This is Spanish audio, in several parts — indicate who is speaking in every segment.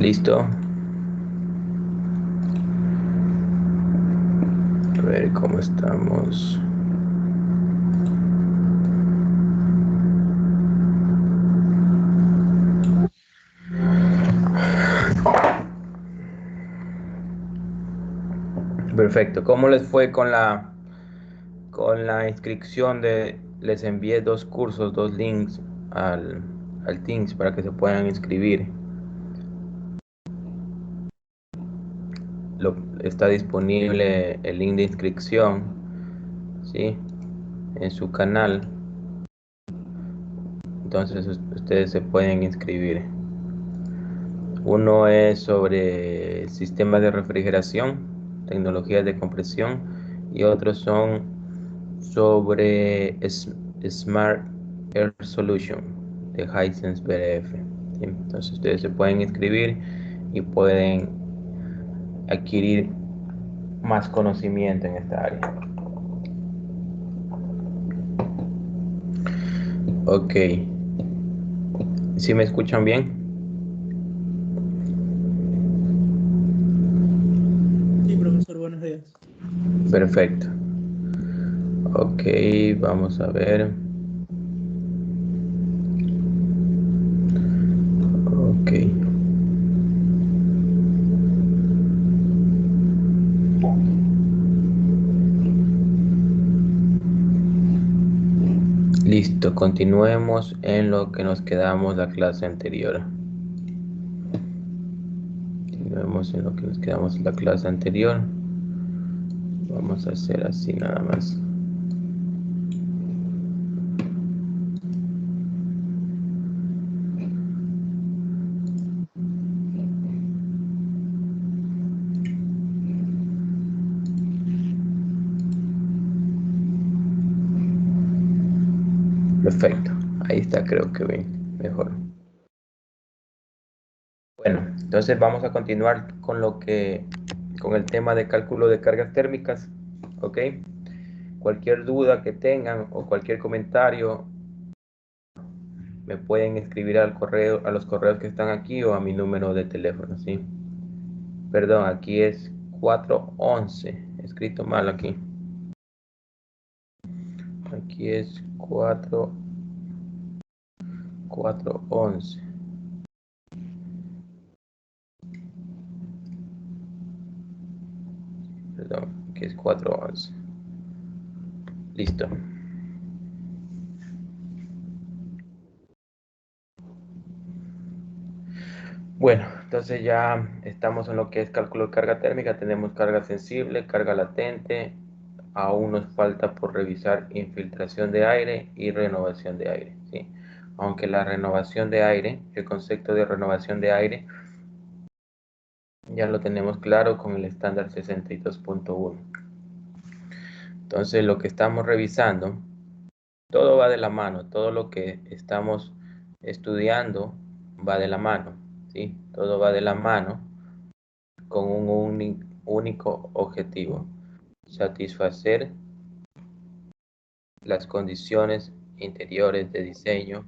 Speaker 1: ¿Listo? A ver cómo estamos. Perfecto. ¿Cómo les fue con la inscripción les envié 2 cursos, 2 links al Teams para que se puedan inscribir? Está disponible el link de inscripción, ¿sí? En su canal. Entonces ustedes se pueden inscribir. Uno es sobre sistemas de refrigeración, tecnologías de compresión, y otros son sobre Smart Air Solution de Hisense BDF. ¿Sí? Entonces ustedes se pueden inscribir y pueden adquirir más conocimiento en esta área. Ok. ¿Sí me escuchan bien?
Speaker 2: Sí, profesor, buenos días.
Speaker 1: Perfecto. Ok, vamos a ver. Ok. Listo, continuemos en lo que nos quedamos la clase anterior. Continuemos en lo que nos quedamos la clase anterior. Vamos a hacer así nada más. Perfecto, ahí está, creo que bien, mejor. Bueno, entonces vamos a continuar con con el tema de cálculo de cargas térmicas, ¿ok? Cualquier duda que tengan o cualquier comentario me pueden escribir al correo, a los correos que están aquí o a mi número de teléfono, ¿sí? Perdón, aquí es 411, escrito mal aquí. Aquí es 411. Perdón, aquí es 411. Listo. Bueno, entonces ya estamos en lo que es cálculo de carga térmica. Tenemos carga sensible, carga latente. Aún nos falta por revisar infiltración de aire y renovación de aire, ¿sí? Aunque la renovación de aire, el concepto de renovación de aire, ya lo tenemos claro con el estándar 62.1. Entonces lo que estamos revisando, todo va de la mano, todo lo que estamos estudiando va de la mano, ¿sí? Todo va de la mano con un único objetivo: satisfacer las condiciones interiores de diseño.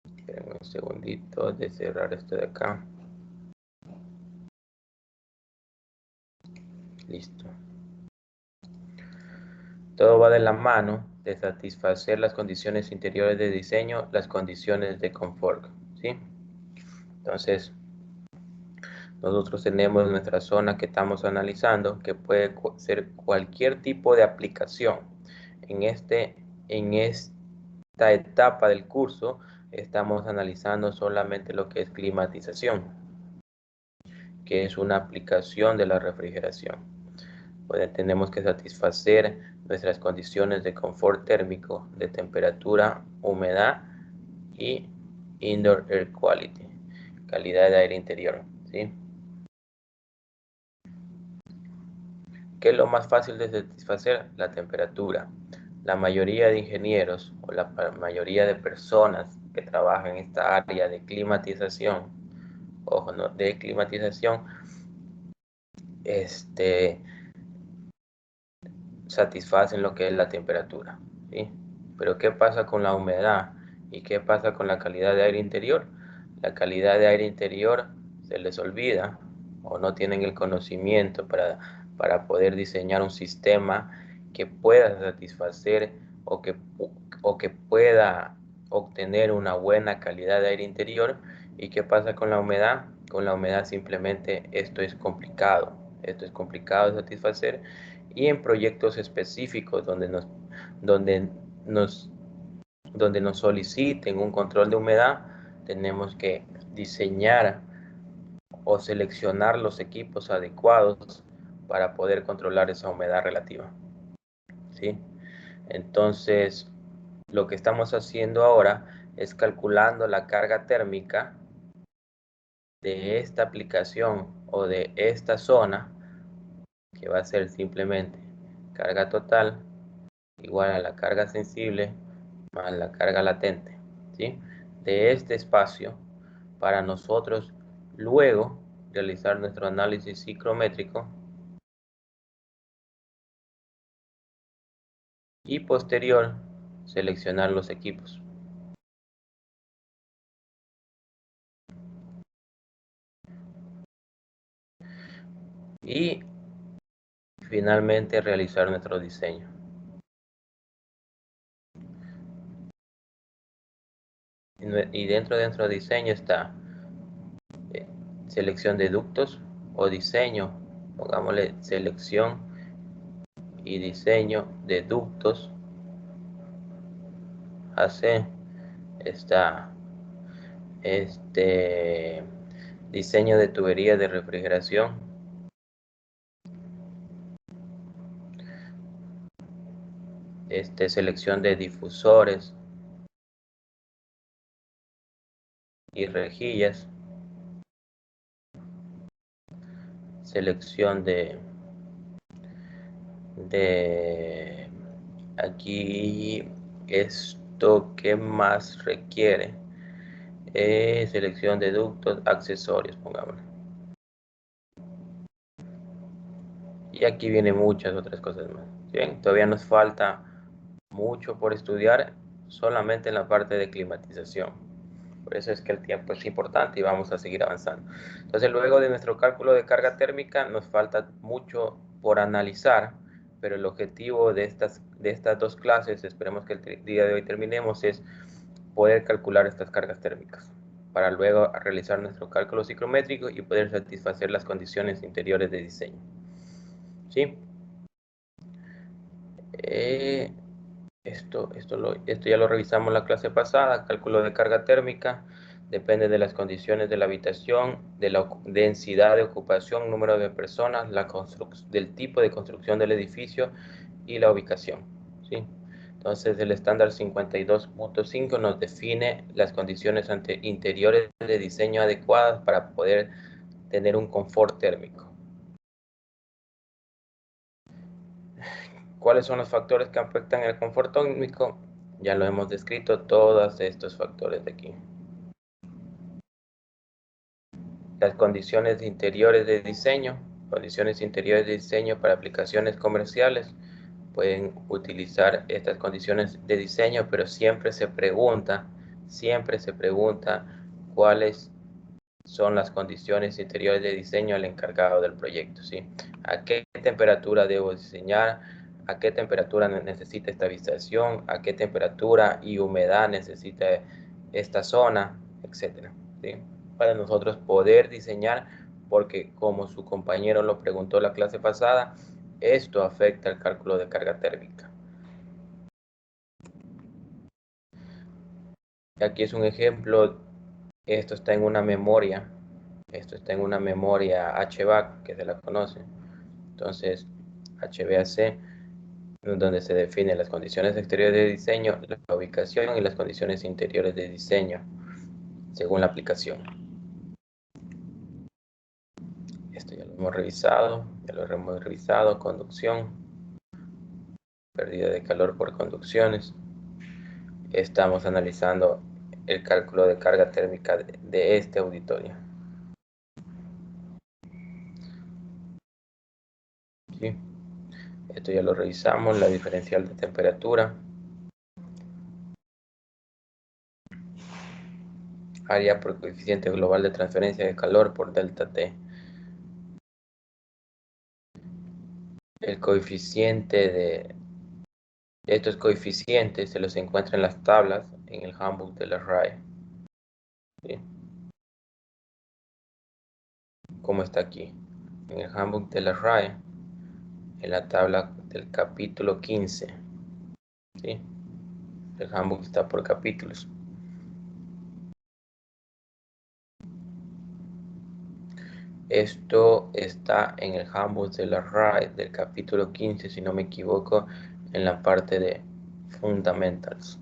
Speaker 1: Esperen un segundito de cerrar esto de acá. Listo. Todo va de la mano de satisfacer las condiciones interiores de diseño, las condiciones de confort, ¿sí? Entonces, nosotros tenemos nuestra zona que estamos analizando, que puede ser cualquier tipo de aplicación. En esta etapa del curso estamos analizando solamente lo que es climatización, que es una aplicación de la refrigeración. Pues tenemos que satisfacer nuestras condiciones de confort térmico, de temperatura, humedad y indoor air quality, calidad de aire interior, ¿sí? ¿Qué es lo más fácil de satisfacer? La temperatura. La mayoría de ingenieros o la mayoría de personas que trabajan en esta área de climatización, ojo, no, de climatización, satisfacen lo que es la temperatura, ¿sí? Pero ¿qué pasa con la humedad? ¿Y qué pasa con la calidad de aire interior? La calidad de aire interior se les olvida o no tienen el conocimiento para poder diseñar un sistema que pueda satisfacer o que pueda obtener una buena calidad de aire interior. ¿Y qué pasa con la humedad? Con la humedad simplemente esto es complicado de satisfacer, y en proyectos específicos donde nos, donde nos soliciten un control de humedad, tenemos que diseñar o seleccionar los equipos adecuados para poder controlar esa humedad relativa, ¿sí? Entonces, lo que estamos haciendo ahora es calculando la carga térmica de esta aplicación o de esta zona, que va a ser simplemente carga total igual a la carga sensible más la carga latente, ¿sí? De este espacio, para nosotros luego realizar nuestro análisis psicométrico y posterior seleccionar los equipos. Y finalmente realizar nuestro diseño. Y dentro de nuestro diseño está selección de ductos o diseño, pongámosle selección y diseño de ductos. AC está diseño de tuberías de refrigeración, selección de difusores y rejillas, selección de aquí esto que más requiere, selección de ductos, accesorios, pongámosle. Y aquí vienen muchas otras cosas más. Bien, todavía nos falta mucho por estudiar solamente en la parte de climatización. Por eso es que el tiempo es importante y vamos a seguir avanzando. Entonces, luego de nuestro cálculo de carga térmica, nos falta mucho por analizar, pero el objetivo de estas dos clases, esperemos que el día de hoy terminemos, es poder calcular estas cargas térmicas para luego realizar nuestro cálculo psicométrico y poder satisfacer las condiciones interiores de diseño. ¿Sí? Esto ya lo revisamos la clase pasada. Cálculo de carga térmica depende de las condiciones de la habitación, de la densidad de ocupación, número de personas, del tipo de construcción del edificio y la ubicación, ¿sí? Entonces el estándar 52.5 nos define las condiciones interiores de diseño adecuadas para poder tener un confort térmico. ¿Cuáles son los factores que afectan el confort térmico? Ya lo hemos descrito, todos estos factores de aquí. Las condiciones interiores de diseño para aplicaciones comerciales. Pueden utilizar estas condiciones de diseño, pero siempre se pregunta cuáles son las condiciones interiores de diseño al encargado del proyecto, ¿sí? ¿A qué temperatura debo diseñar? ¿A qué temperatura necesita estabilización? ¿A qué temperatura y humedad necesita esta zona? Etcétera, ¿sí? Para nosotros poder diseñar, porque como su compañero lo preguntó la clase pasada, esto afecta el cálculo de carga térmica. Aquí es un ejemplo, esto está en una memoria HVAC, que se la conoce. Entonces, HVAC, donde se definen las condiciones exteriores de diseño, la ubicación y las condiciones interiores de diseño, según la aplicación. Esto ya lo hemos revisado, conducción, pérdida de calor por conducciones. Estamos analizando el cálculo de carga térmica de este auditorio. ¿Sí? Esto ya lo revisamos, la diferencial de temperatura. área por coeficiente global de transferencia de calor por delta T. El coeficiente de estos coeficientes se los encuentra en las tablas en el handbook de la RAE. ¿Sí? Como está aquí, en el handbook de la RAE, en la tabla del capítulo 15. ¿Sí? El handbook está por capítulos. Esto está en el handbook de la RAE del capítulo 15, si no me equivoco, en la parte de Fundamentals.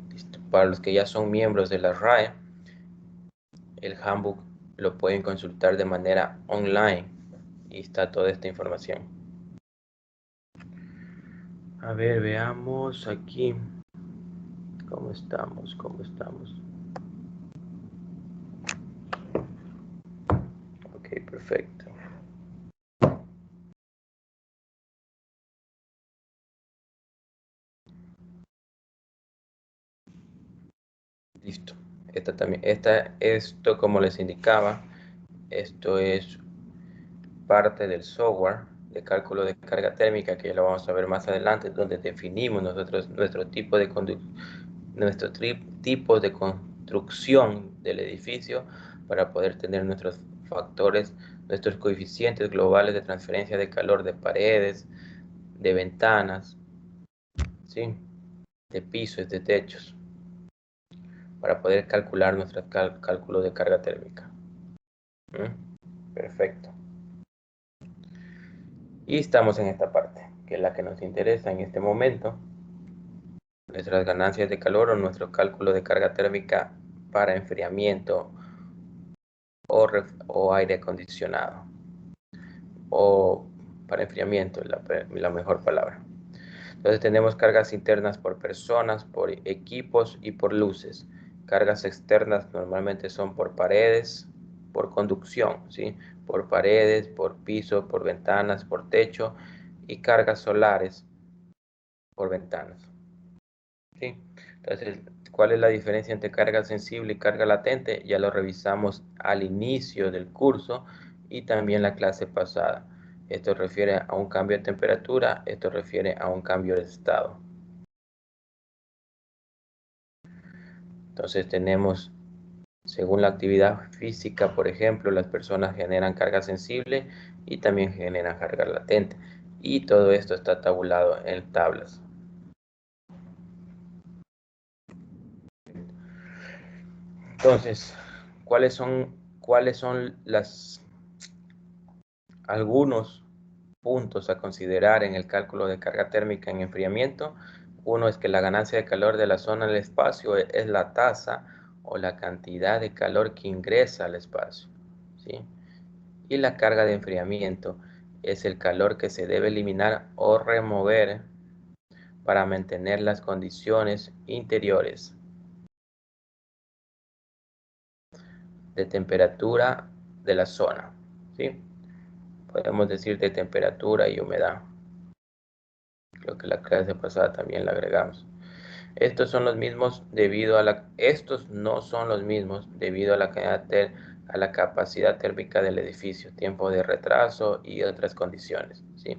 Speaker 1: Listo. Para los que ya son miembros de la RAE, el handbook lo pueden consultar de manera online y está toda esta información. A ver, veamos aquí cómo estamos. Ok, perfecto. Listo. Esto como les indicaba, esto es parte del software de cálculo de carga térmica, que ya lo vamos a ver más adelante, donde definimos nosotros nuestro tipo de tipos de construcción del edificio para poder tener nuestros factores, nuestros coeficientes globales de transferencia de calor de paredes, de ventanas, ¿sí? De pisos, de techos, para poder calcular nuestro cálculo de carga térmica. Perfecto. Y estamos en esta parte, que es la que nos interesa en este momento. Nuestras ganancias de calor o nuestro cálculo de carga térmica para enfriamiento o aire acondicionado. O para enfriamiento, la mejor palabra. Entonces tenemos cargas internas por personas, por equipos y por luces. Cargas externas normalmente son por paredes, por conducción, ¿sí? Por paredes, por piso, por ventanas, por techo, y cargas solares por ventanas. ¿Sí? Entonces, ¿cuál es la diferencia entre carga sensible y carga latente? Ya lo revisamos al inicio del curso y también la clase pasada. Esto refiere a un cambio de temperatura, esto refiere a un cambio de estado. Entonces tenemos, según la actividad física, por ejemplo, las personas generan carga sensible y también generan carga latente. Y todo esto está tabulado en tablas. Entonces, ¿cuáles son algunos puntos a considerar en el cálculo de carga térmica en enfriamiento? Uno es que la ganancia de calor de la zona del espacio es la tasa o la cantidad de calor que ingresa al espacio, ¿sí? Y la carga de enfriamiento es el calor que se debe eliminar o remover para mantener las condiciones interiores de temperatura de la zona, ¿sí? Podemos decir de temperatura y humedad. Creo que la clase pasada también la agregamos. Estos no son los mismos debido a la capacidad térmica del edificio, tiempo de retraso y otras condiciones, ¿sí?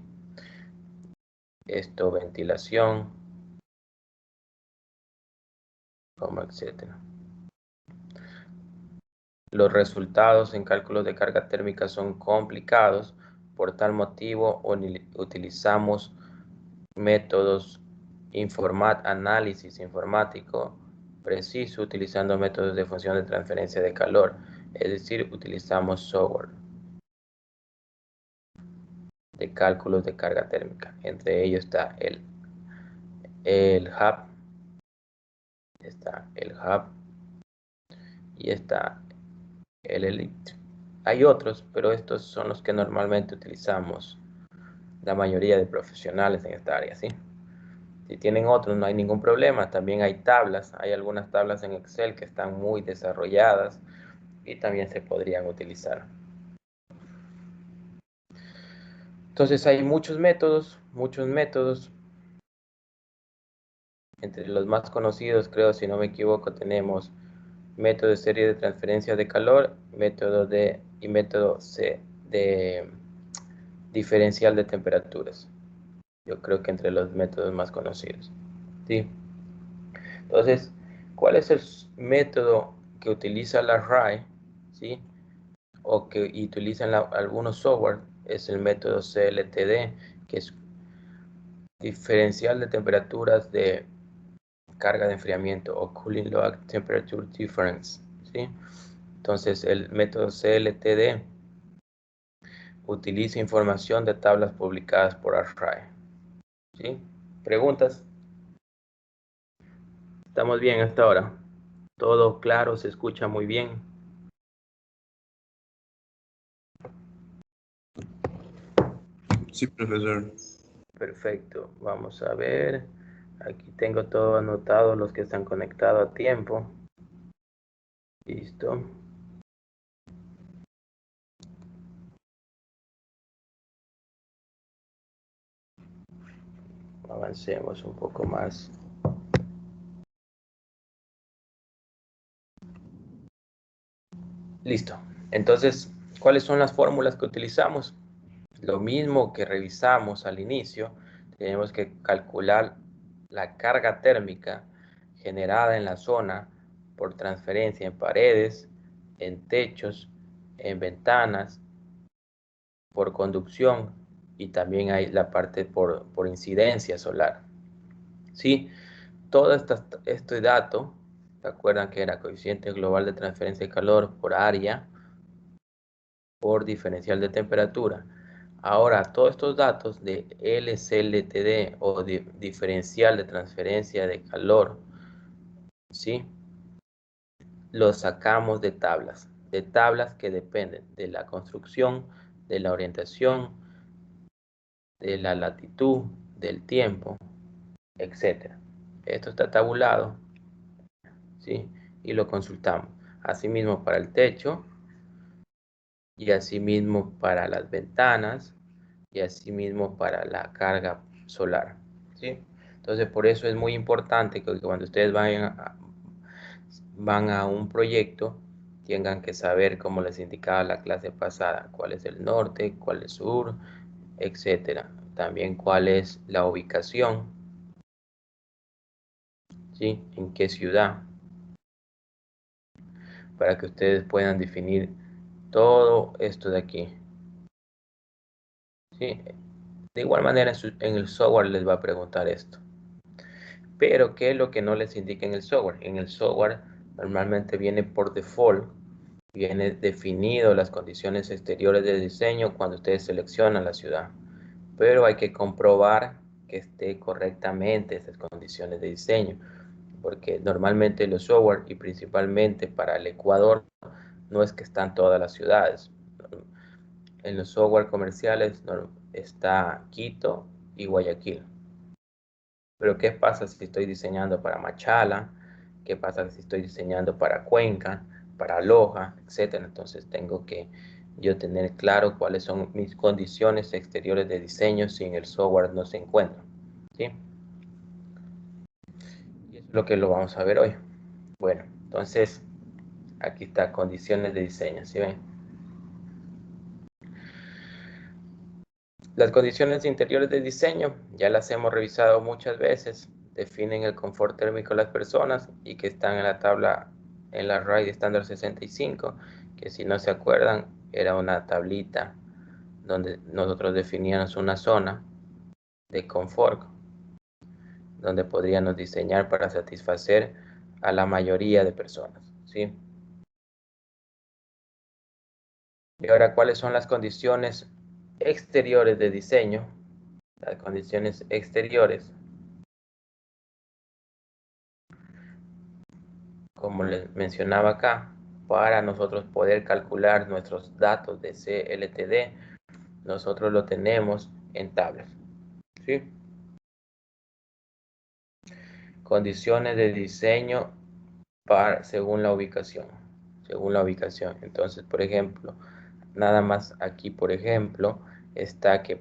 Speaker 1: Esto, ventilación, como etcétera. Los resultados en cálculos de carga térmica son complicados, por tal motivo utilizamos métodos análisis informático preciso utilizando métodos de función de transferencia de calor, es decir, utilizamos software de cálculos de carga térmica. Entre ellos está el hub, y está el Elite. Hay otros, pero estos son los que normalmente utilizamos la mayoría de profesionales en esta área, ¿sí? Si tienen otros, no hay ningún problema. También hay tablas, hay algunas tablas en Excel que están muy desarrolladas y también se podrían utilizar. Entonces hay muchos métodos Entre los más conocidos, creo, si no me equivoco, tenemos método de serie de transferencia de calor, y método C de diferencial de temperaturas. Yo creo que entre los métodos más conocidos. ¿Sí? Entonces, ¿cuál es el método que utiliza la RAE? ¿Sí? O que utilizan algunos software, es el método CLTD, que es diferencial de temperaturas de carga de enfriamiento o Cooling Log Temperature Difference. ¿Sí? Entonces, el método CLTD utiliza información de tablas publicadas por ARRAE. ¿Sí? ¿Preguntas? ¿Estamos bien hasta ahora? ¿Todo claro? ¿Se escucha muy bien?
Speaker 3: Sí, profesor.
Speaker 1: Perfecto. Vamos a ver. Aquí tengo todo anotado, los que están conectados a tiempo. Listo. Avancemos un poco más. Listo. Entonces, ¿cuáles son las fórmulas que utilizamos? Lo mismo que revisamos al inicio, tenemos que calcular la carga térmica generada en la zona por transferencia en paredes, en techos, en ventanas, por conducción y también hay la parte por incidencia solar. ¿Sí? Todo este dato, ¿se acuerdan que era coeficiente global de transferencia de calor por área, por diferencial de temperatura? Ahora, todos estos datos de LCLTD o de diferencial de transferencia de calor, ¿sí? Los sacamos de tablas que dependen de la construcción, de la orientación, de la latitud, del tiempo, etc. Esto está tabulado, ¿sí? Y lo consultamos. Asimismo para el techo, y asimismo para las ventanas, y asimismo para la carga solar, ¿sí? Entonces, por eso es muy importante que cuando ustedes van a un proyecto, tengan que saber, como les indicaba la clase pasada, cuál es el norte, cuál es sur, etcétera. También cuál es la ubicación, ¿sí? En qué ciudad, para que ustedes puedan definir todo esto de aquí, ¿sí? De igual manera, en el software les va a preguntar esto. Pero, ¿qué es lo que no les indica en el software? En el software normalmente viene por default, viene definido las condiciones exteriores de diseño cuando ustedes seleccionan la ciudad. Pero hay que comprobar que esté correctamente esas condiciones de diseño, porque normalmente los software y principalmente para el Ecuador no es que están todas las ciudades. En los software comerciales está Quito y Guayaquil. Pero ¿qué pasa si estoy diseñando para Machala? ¿Qué pasa si estoy diseñando para Cuenca, para Loja, etcétera? Entonces tengo que yo tener claro cuáles son mis condiciones exteriores de diseño si en el software no se encuentran, ¿sí? Y eso es lo que lo vamos a ver hoy. Bueno, entonces aquí está condiciones de diseño, ¿sí ven? Las condiciones interiores de diseño ya las hemos revisado muchas veces. Definen el confort térmico de las personas y que están en la tabla, en la RAID estándar 65, que si no se acuerdan era una tablita donde nosotros definíamos una zona de confort donde podríamos diseñar para satisfacer a la mayoría de personas, ¿sí? Y ahora, ¿cuáles son las condiciones exteriores de diseño? Las condiciones exteriores, como les mencionaba acá, para nosotros poder calcular nuestros datos de CLTD, nosotros lo tenemos en tablas, ¿sí? Condiciones de diseño según la ubicación, Entonces, por ejemplo, nada más aquí, por ejemplo, está que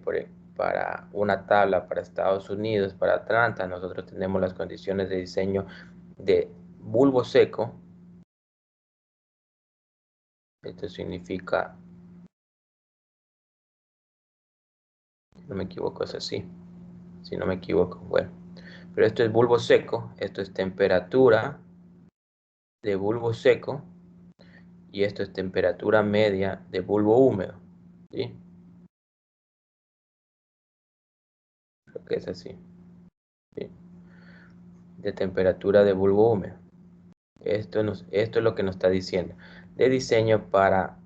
Speaker 1: para una tabla para Estados Unidos, para Atlanta, nosotros tenemos las condiciones de diseño de bulbo seco. Esto significa, si no me equivoco, es así. Si no me equivoco, bueno. Pero esto es bulbo seco, esto es temperatura de bulbo seco y esto es temperatura media de bulbo húmedo, ¿sí? Creo que es así, ¿sí? De temperatura de bulbo húmedo. Esto es lo que nos está diciendo. De diseño para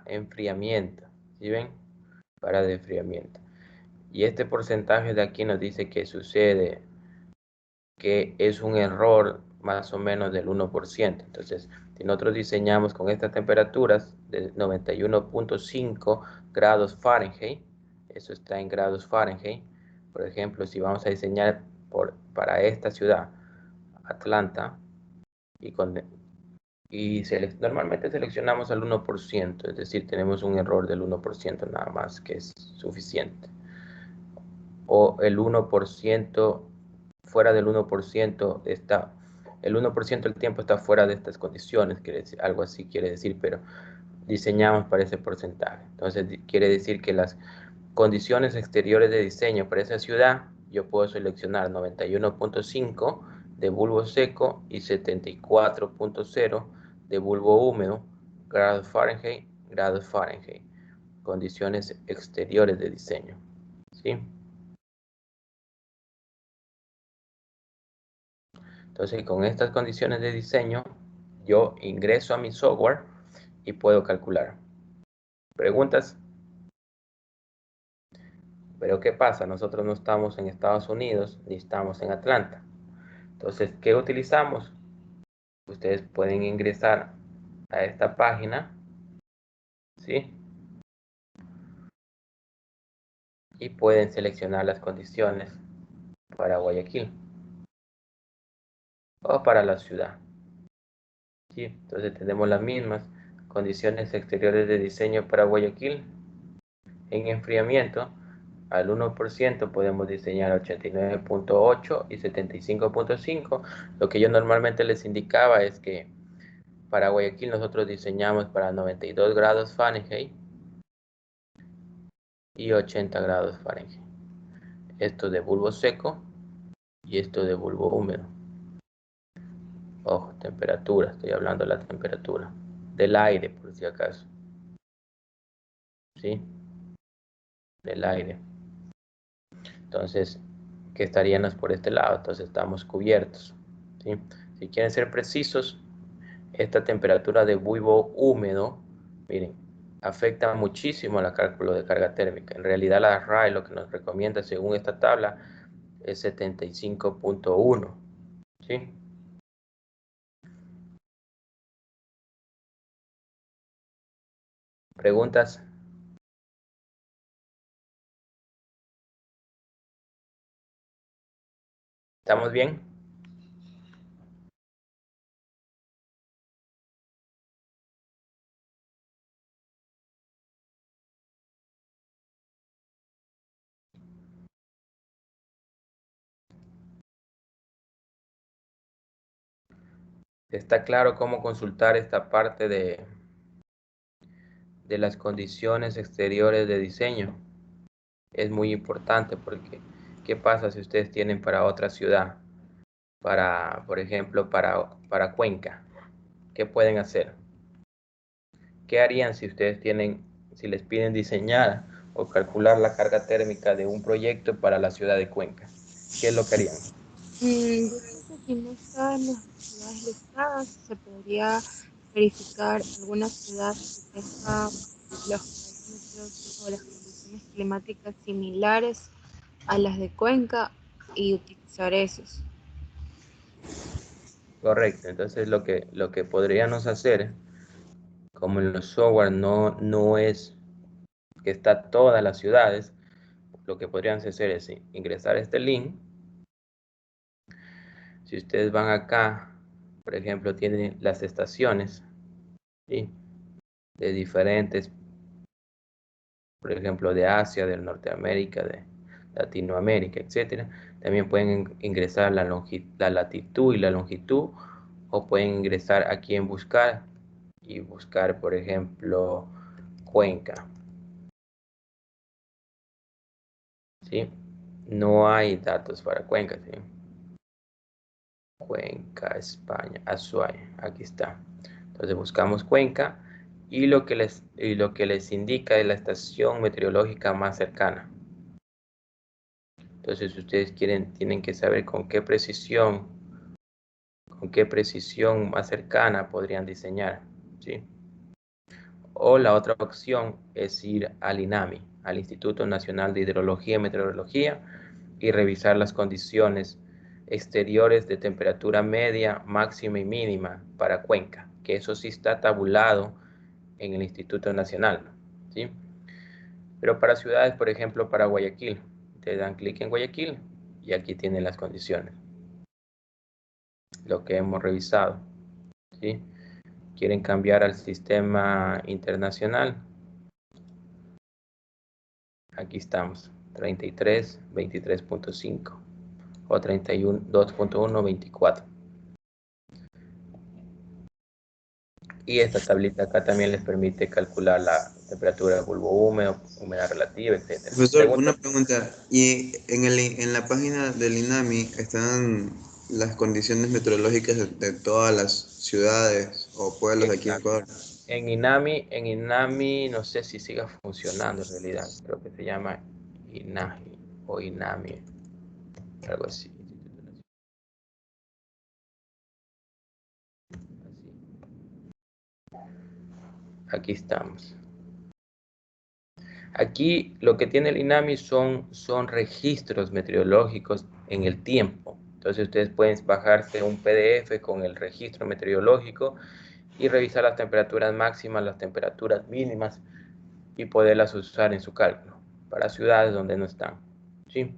Speaker 1: enfriamiento, ¿sí ven? Para de enfriamiento. Y este porcentaje de aquí nos dice que sucede, que es un error más o menos del 1%. Entonces, si nosotros diseñamos con estas temperaturas de 91.5 grados Fahrenheit, eso está en grados Fahrenheit. Por ejemplo, si vamos a diseñar para esta ciudad, Atlanta, normalmente seleccionamos al 1%, es decir, tenemos un error del 1% nada más, que es suficiente. O el 1%, fuera del 1% está, el 1% del tiempo está fuera de estas condiciones, algo así quiere decir, pero diseñamos para ese porcentaje. Entonces quiere decir que las condiciones exteriores de diseño para esa ciudad, yo puedo seleccionar 91.5 de bulbo seco y 74.0 de bulbo húmedo, grados Fahrenheit, condiciones exteriores de diseño, ¿sí? Entonces, con estas condiciones de diseño, yo ingreso a mi software y puedo calcular. ¿Preguntas? Pero ¿qué pasa? Nosotros no estamos en Estados Unidos ni estamos en Atlanta. Entonces, ¿qué utilizamos? Ustedes pueden ingresar a esta página, ¿sí? Y pueden seleccionar las condiciones para Guayaquil o para la ciudad, ¿sí? Entonces tenemos las mismas condiciones exteriores de diseño para Guayaquil. En enfriamiento, al 1% podemos diseñar 89.8 y 75.5. Lo que yo normalmente les indicaba es que para Guayaquil nosotros diseñamos para 92 grados Fahrenheit y 80 grados Fahrenheit. Esto de bulbo seco y esto de bulbo húmedo. Ojo, temperatura, estoy hablando de la temperatura del aire, por si acaso. ¿Sí? Del aire. Entonces, ¿qué estaríamos por este lado? Entonces estamos cubiertos, ¿sí? Si quieren ser precisos, esta temperatura de bulbo húmedo, miren, afecta muchísimo al cálculo de carga térmica. En realidad la RAE lo que nos recomienda según esta tabla es 75.1, ¿sí? ¿Preguntas? ¿Estamos bien? ¿Está claro cómo consultar esta parte de las condiciones exteriores de diseño? Es muy importante porque ¿qué pasa si ustedes tienen para otra ciudad? Por ejemplo, para Cuenca. ¿Qué pueden hacer? ¿Qué harían si ustedes si les piden diseñar o calcular la carga térmica de un proyecto para la ciudad de Cuenca? ¿Qué es lo que harían?
Speaker 4: Yo creo que si no están las ciudades listadas, se podría verificar alguna ciudad que tenga los parámetros o las condiciones climáticas similares a las de Cuenca y utilizar esos.
Speaker 1: Correcto. Entonces lo que podríamos hacer, como en los software no es que está todas las ciudades, lo que podrían hacer es ingresar este link. Si ustedes van acá, por ejemplo, tienen las estaciones, ¿sí? De diferentes por ejemplo, de Asia, de Norteamérica, de Latinoamérica, etcétera. También pueden ingresar la latitud y la longitud, o pueden ingresar aquí en buscar y buscar, por ejemplo, Cuenca. ¿Sí? No hay datos para Cuenca, ¿sí? Cuenca, España, Azuay, aquí está. Entonces buscamos Cuenca y lo que les indica es la estación meteorológica más cercana. Entonces, si ustedes quieren, tienen que saber con qué precisión más cercana podrían diseñar, ¿sí? O la otra opción es ir al INAMI, al Instituto Nacional de Hidrología y Meteorología, y revisar las condiciones exteriores de temperatura media, máxima y mínima para Cuenca, que eso sí está tabulado en el Instituto Nacional, ¿sí? Pero para ciudades, por ejemplo, para Guayaquil, te dan clic en Guayaquil y aquí tienen las condiciones, lo que hemos revisado, ¿sí? Quieren cambiar al sistema internacional, aquí estamos, 33, 23.5 o 31, 2.1, 24. Y esta tablita acá también les permite calcular la temperatura del bulbo húmedo, humedad relativa, etc.
Speaker 3: Profesor, una pregunta. ¿Y en la página del INAMI están las condiciones meteorológicas de todas las ciudades o pueblos de aquí en
Speaker 1: Exacto.
Speaker 3: Ecuador?
Speaker 1: En INAMI no sé si siga funcionando en realidad. Creo que se llama INAGI o INAMI, algo así. Aquí estamos. Aquí lo que tiene el INAMI son registros meteorológicos en el tiempo. Entonces ustedes pueden bajarse un PDF con el registro meteorológico y revisar las temperaturas máximas, las temperaturas mínimas y poderlas usar en su cálculo para ciudades donde no están, ¿sí?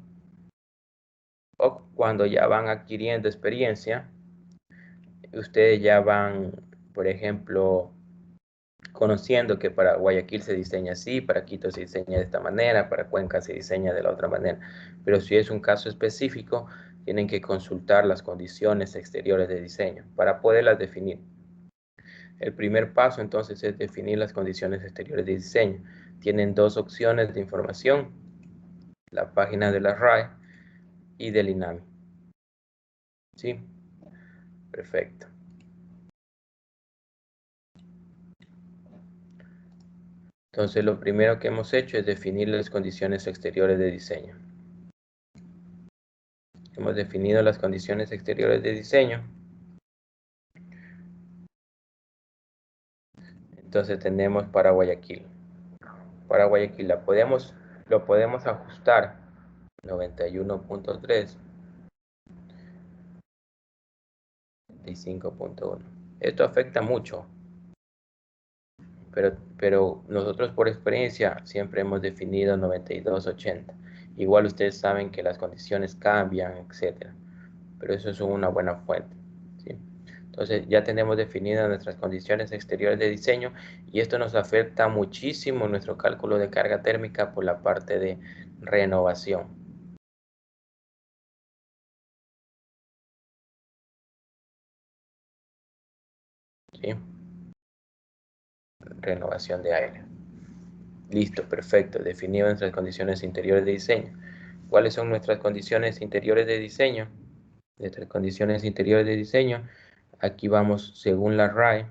Speaker 1: O cuando ya van adquiriendo experiencia, ustedes ya van, por ejemplo, conociendo que para Guayaquil se diseña así, para Quito se diseña de esta manera, para Cuenca se diseña de la otra manera. Pero si es un caso específico, tienen que consultar las condiciones exteriores de diseño para poderlas definir. El primer paso entonces es definir las condiciones exteriores de diseño. Tienen dos opciones de información, la página de la RAE y del INAMI. ¿Sí? Perfecto. Entonces lo primero que hemos hecho es definir las condiciones exteriores de diseño. Hemos definido las condiciones exteriores de diseño. Entonces tenemos para Guayaquil. Para Guayaquil lo podemos ajustar 91.3, 35.1. Esto afecta mucho, pero nosotros por experiencia siempre hemos definido 92.80. Igual ustedes saben que las condiciones cambian, etcétera, pero eso es una buena fuente, ¿sí? Entonces ya tenemos definidas nuestras condiciones exteriores de diseño y esto nos afecta muchísimo en nuestro cálculo de carga térmica por la parte de renovación, ¿sí? Renovación de aire. Listo, perfecto. Definimos nuestras condiciones interiores de diseño. ¿Cuáles son nuestras condiciones interiores de diseño? Nuestras condiciones interiores de diseño. Aquí vamos según la RAE.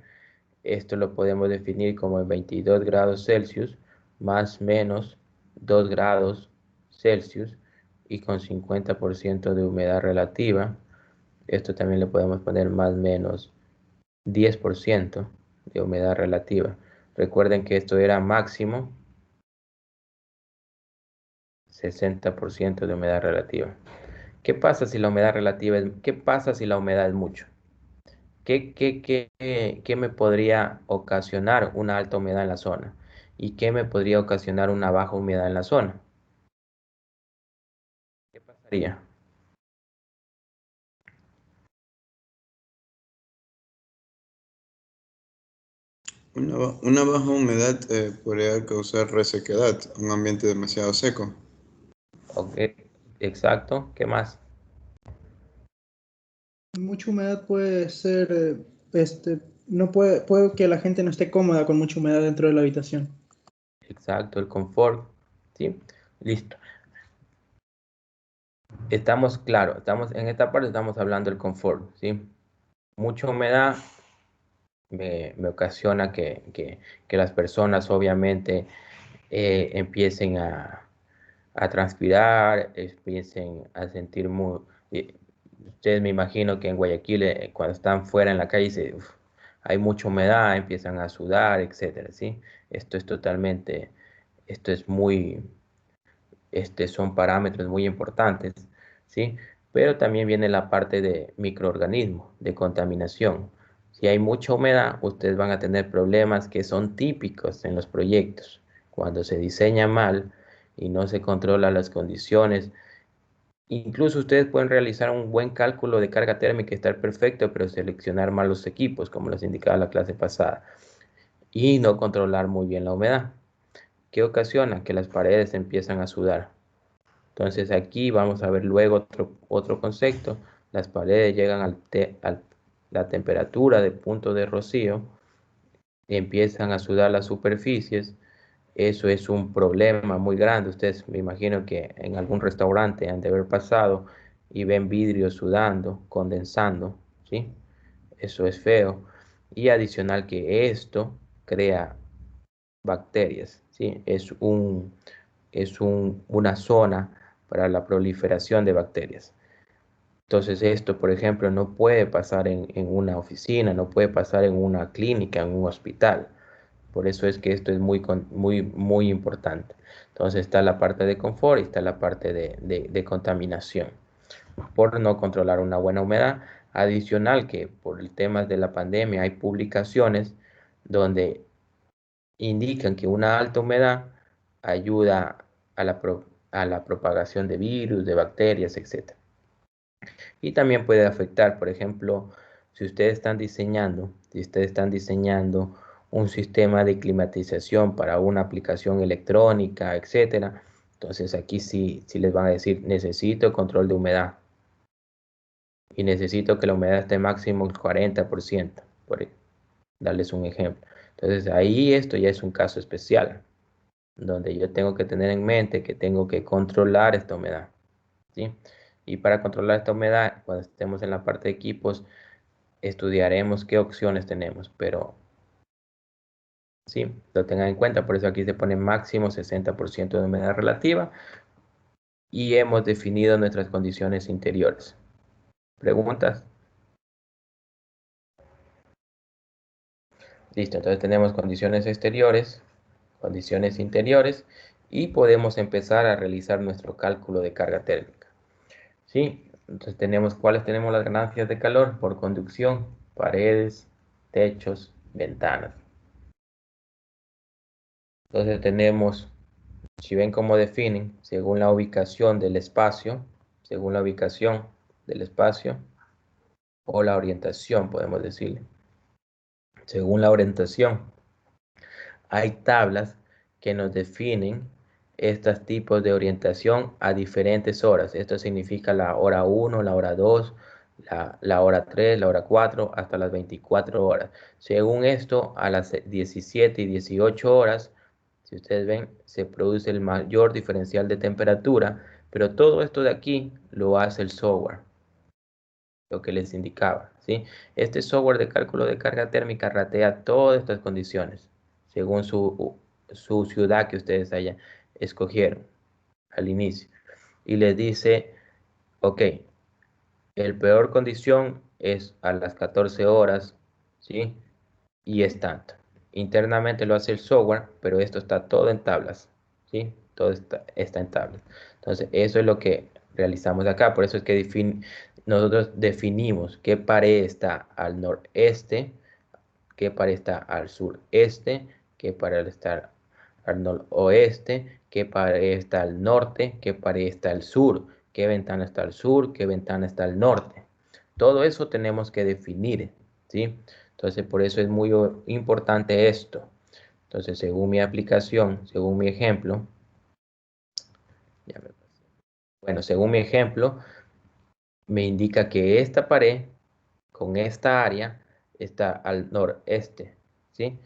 Speaker 1: Esto lo podemos definir como 22 grados Celsius más menos 2 grados Celsius y con 50% de humedad relativa. Esto también le podemos poner más menos 10% de humedad relativa. Recuerden que esto era máximo 60% de humedad relativa. ¿Qué pasa si la humedad relativa qué pasa si la humedad es mucho? ¿Qué me podría ocasionar una alta humedad en la zona? ¿Y qué me podría ocasionar una baja humedad en la zona? ¿Qué pasaría?
Speaker 3: Una baja humedad podría causar resequedad, un ambiente demasiado seco.
Speaker 1: Ok, exacto. ¿Qué más?
Speaker 2: Mucha humedad puede ser, no puede que la gente no esté cómoda con mucha humedad dentro de la habitación.
Speaker 1: Exacto, el confort. ¿Sí? Listo. Estamos, claro, estamos en esta parte estamos hablando del confort, ¿sí? Mucha humedad me ocasiona que las personas obviamente empiecen a transpirar, empiecen a sentir muy... Ustedes me imagino que en Guayaquil cuando están fuera en la calle hay mucha humedad, empiezan a sudar, etcétera, ¿sí? Esto es totalmente, esto es muy, son parámetros muy importantes, ¿sí? Pero también viene la parte de microorganismos, de contaminación. Si hay mucha humedad, ustedes van a tener problemas que son típicos en los proyectos. Cuando se diseña mal y no se controlan las condiciones, incluso ustedes pueden realizar un buen cálculo de carga térmica y estar perfecto, pero seleccionar mal los equipos, como les indicaba la clase pasada, y no controlar muy bien la humedad. ¿Qué ocasiona? Que las paredes empiezan a sudar. Entonces aquí vamos a ver luego otro concepto. Las paredes llegan a la temperatura de punto de rocío y empiezan a sudar las superficies. Eso es un problema muy grande. Ustedes me imagino que en algún restaurante han de haber pasado y ven vidrio sudando, condensando, ¿sí? Eso es feo. Y adicional que esto crea bacterias, ¿sí? Una zona para la proliferación de bacterias. Entonces esto, por ejemplo, no puede pasar en una oficina, no puede pasar en una clínica, en un hospital. Por eso es que esto es muy importante. Entonces está la parte de confort y está la parte de contaminación por no controlar una buena humedad. Adicional que por el tema de la pandemia hay publicaciones donde indican que una alta humedad ayuda a la propagación de virus, de bacterias, etc. Y también puede afectar, por ejemplo, si ustedes están diseñando un sistema de climatización para una aplicación electrónica, etcétera, entonces aquí sí les van a decir, necesito control de humedad y necesito que la humedad esté máximo el 40%, por darles un ejemplo. Entonces ahí esto ya es un caso especial, donde yo tengo que tener en mente que tengo que controlar esta humedad, ¿sí? Y para controlar esta humedad, cuando estemos en la parte de equipos, estudiaremos qué opciones tenemos, pero sí, lo tengan en cuenta, por eso aquí se pone máximo 60% de humedad relativa y hemos definido nuestras condiciones interiores. ¿Preguntas? Listo, entonces tenemos condiciones exteriores, condiciones interiores y podemos empezar a realizar nuestro cálculo de carga térmica. ¿Sí? Entonces ¿cuáles tenemos las ganancias de calor? Por conducción, paredes, techos, ventanas. Entonces tenemos, si ven cómo definen, según la ubicación del espacio, según la ubicación del espacio, o la orientación, podemos decirle. Según la orientación, hay tablas que nos definen estos tipos de orientación a diferentes horas. Esto significa la hora 1, la hora 2, la hora 3, la hora 4, hasta las 24 horas. Según esto, a las 17 y 18 horas, si ustedes ven, se produce el mayor diferencial de temperatura, pero todo esto de aquí lo hace el software, lo que les indicaba, ¿sí? Este software de cálculo de carga térmica ratea todas estas condiciones, según su ciudad que ustedes escogieron al inicio. Y les dice, ok, el peor condición es a las 14 horas, ¿sí? Y es tanto. Internamente lo hace el software, pero esto está todo en tablas, ¿sí? Todo está en tablas. Entonces, eso es lo que realizamos acá. Por eso es que nosotros definimos qué pared está al noreste, qué pared está al sureste, qué pared está al noroeste, qué pared está al norte, qué pared está al sur, qué ventana está al sur, qué ventana está al norte. Todo eso tenemos que definir, ¿sí? Entonces, por eso es muy importante esto. Entonces, según mi aplicación, según mi ejemplo, bueno, según mi ejemplo, me indica que esta pared con esta área está al noreste, ¿sí?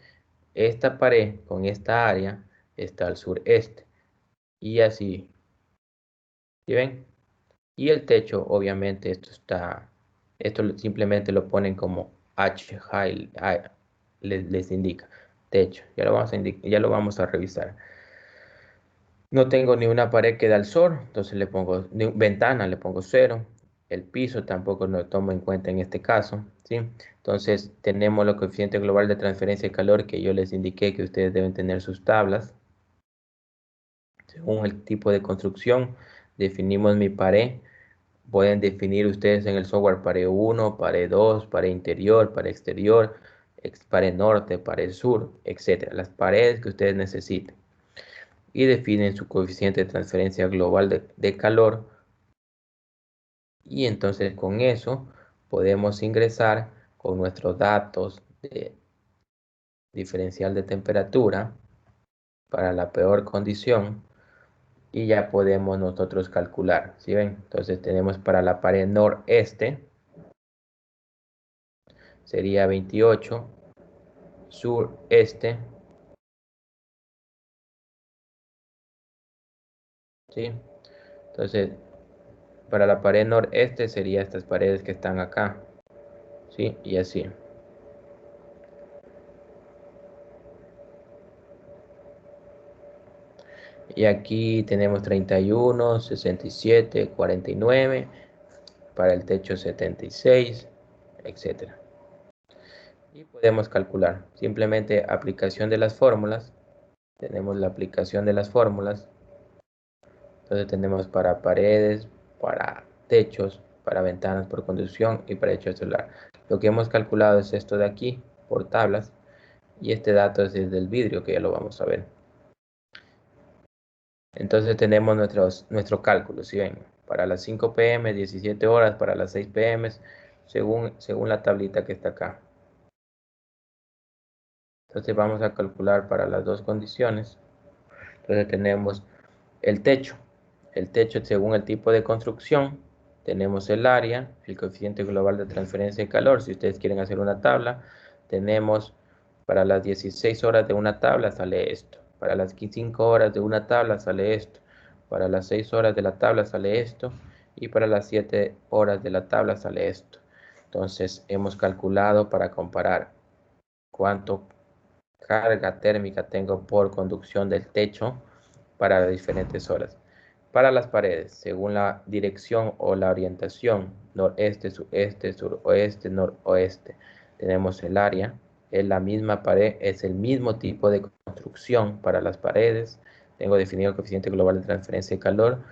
Speaker 1: Esta pared con esta área está al sureste. Y así, ¿sí ven? Y el techo, obviamente, esto simplemente lo ponen como H, les indica techo. Ya lo vamos a revisar. No tengo ni una pared que da al sol, entonces le pongo ni ventana, le pongo 0. El piso tampoco lo tomo en cuenta en este caso, ¿sí? Entonces tenemos el coeficiente global de transferencia de calor que yo les indiqué que ustedes deben tener sus tablas. Según el tipo de construcción, definimos mi pared. Pueden definir ustedes en el software pared 1, pared 2, pared interior, pared exterior, pared norte, pared sur, etc. Las paredes que ustedes necesiten. Y definen su coeficiente de transferencia global de calor. Y entonces con eso podemos ingresar con nuestros datos de diferencial de temperatura para la peor condición. Y ya podemos nosotros calcular, ¿sí ven? Entonces tenemos para la pared noreste, sería 28, sureste, ¿sí? Entonces, para la pared noreste sería estas paredes que están acá, ¿sí? Y así. Y aquí tenemos 31, 67, 49, para el techo 76, etcétera. Y podemos calcular. Simplemente aplicación de las fórmulas. Tenemos la aplicación de las fórmulas. Entonces tenemos para paredes, para techos, para ventanas por conducción y para techo solar. Lo que hemos calculado es esto de aquí por tablas y este dato es desde el vidrio que ya lo vamos a ver. Entonces tenemos nuestro cálculo, si ven, para las 5 pm, 17 horas, para las 6 pm, según la tablita que está acá. Entonces vamos a calcular para las dos condiciones. Entonces tenemos el techo. El techo según el tipo de construcción. Tenemos el área, el coeficiente global de transferencia de calor. Si ustedes quieren hacer una tabla, tenemos para las 16 horas de una tabla sale esto. Para las 5 horas de una tabla sale esto. Para las 6 horas de la tabla sale esto. Y para las 7 horas de la tabla sale esto. Entonces hemos calculado para comparar cuánto carga térmica tengo por conducción del techo para las diferentes horas. Para las paredes, según la dirección o la orientación, noreste, sureste, suroeste, noroeste, tenemos el área, es la misma pared, es el mismo tipo de construcción para las paredes. Tengo definido el coeficiente global de transferencia de calor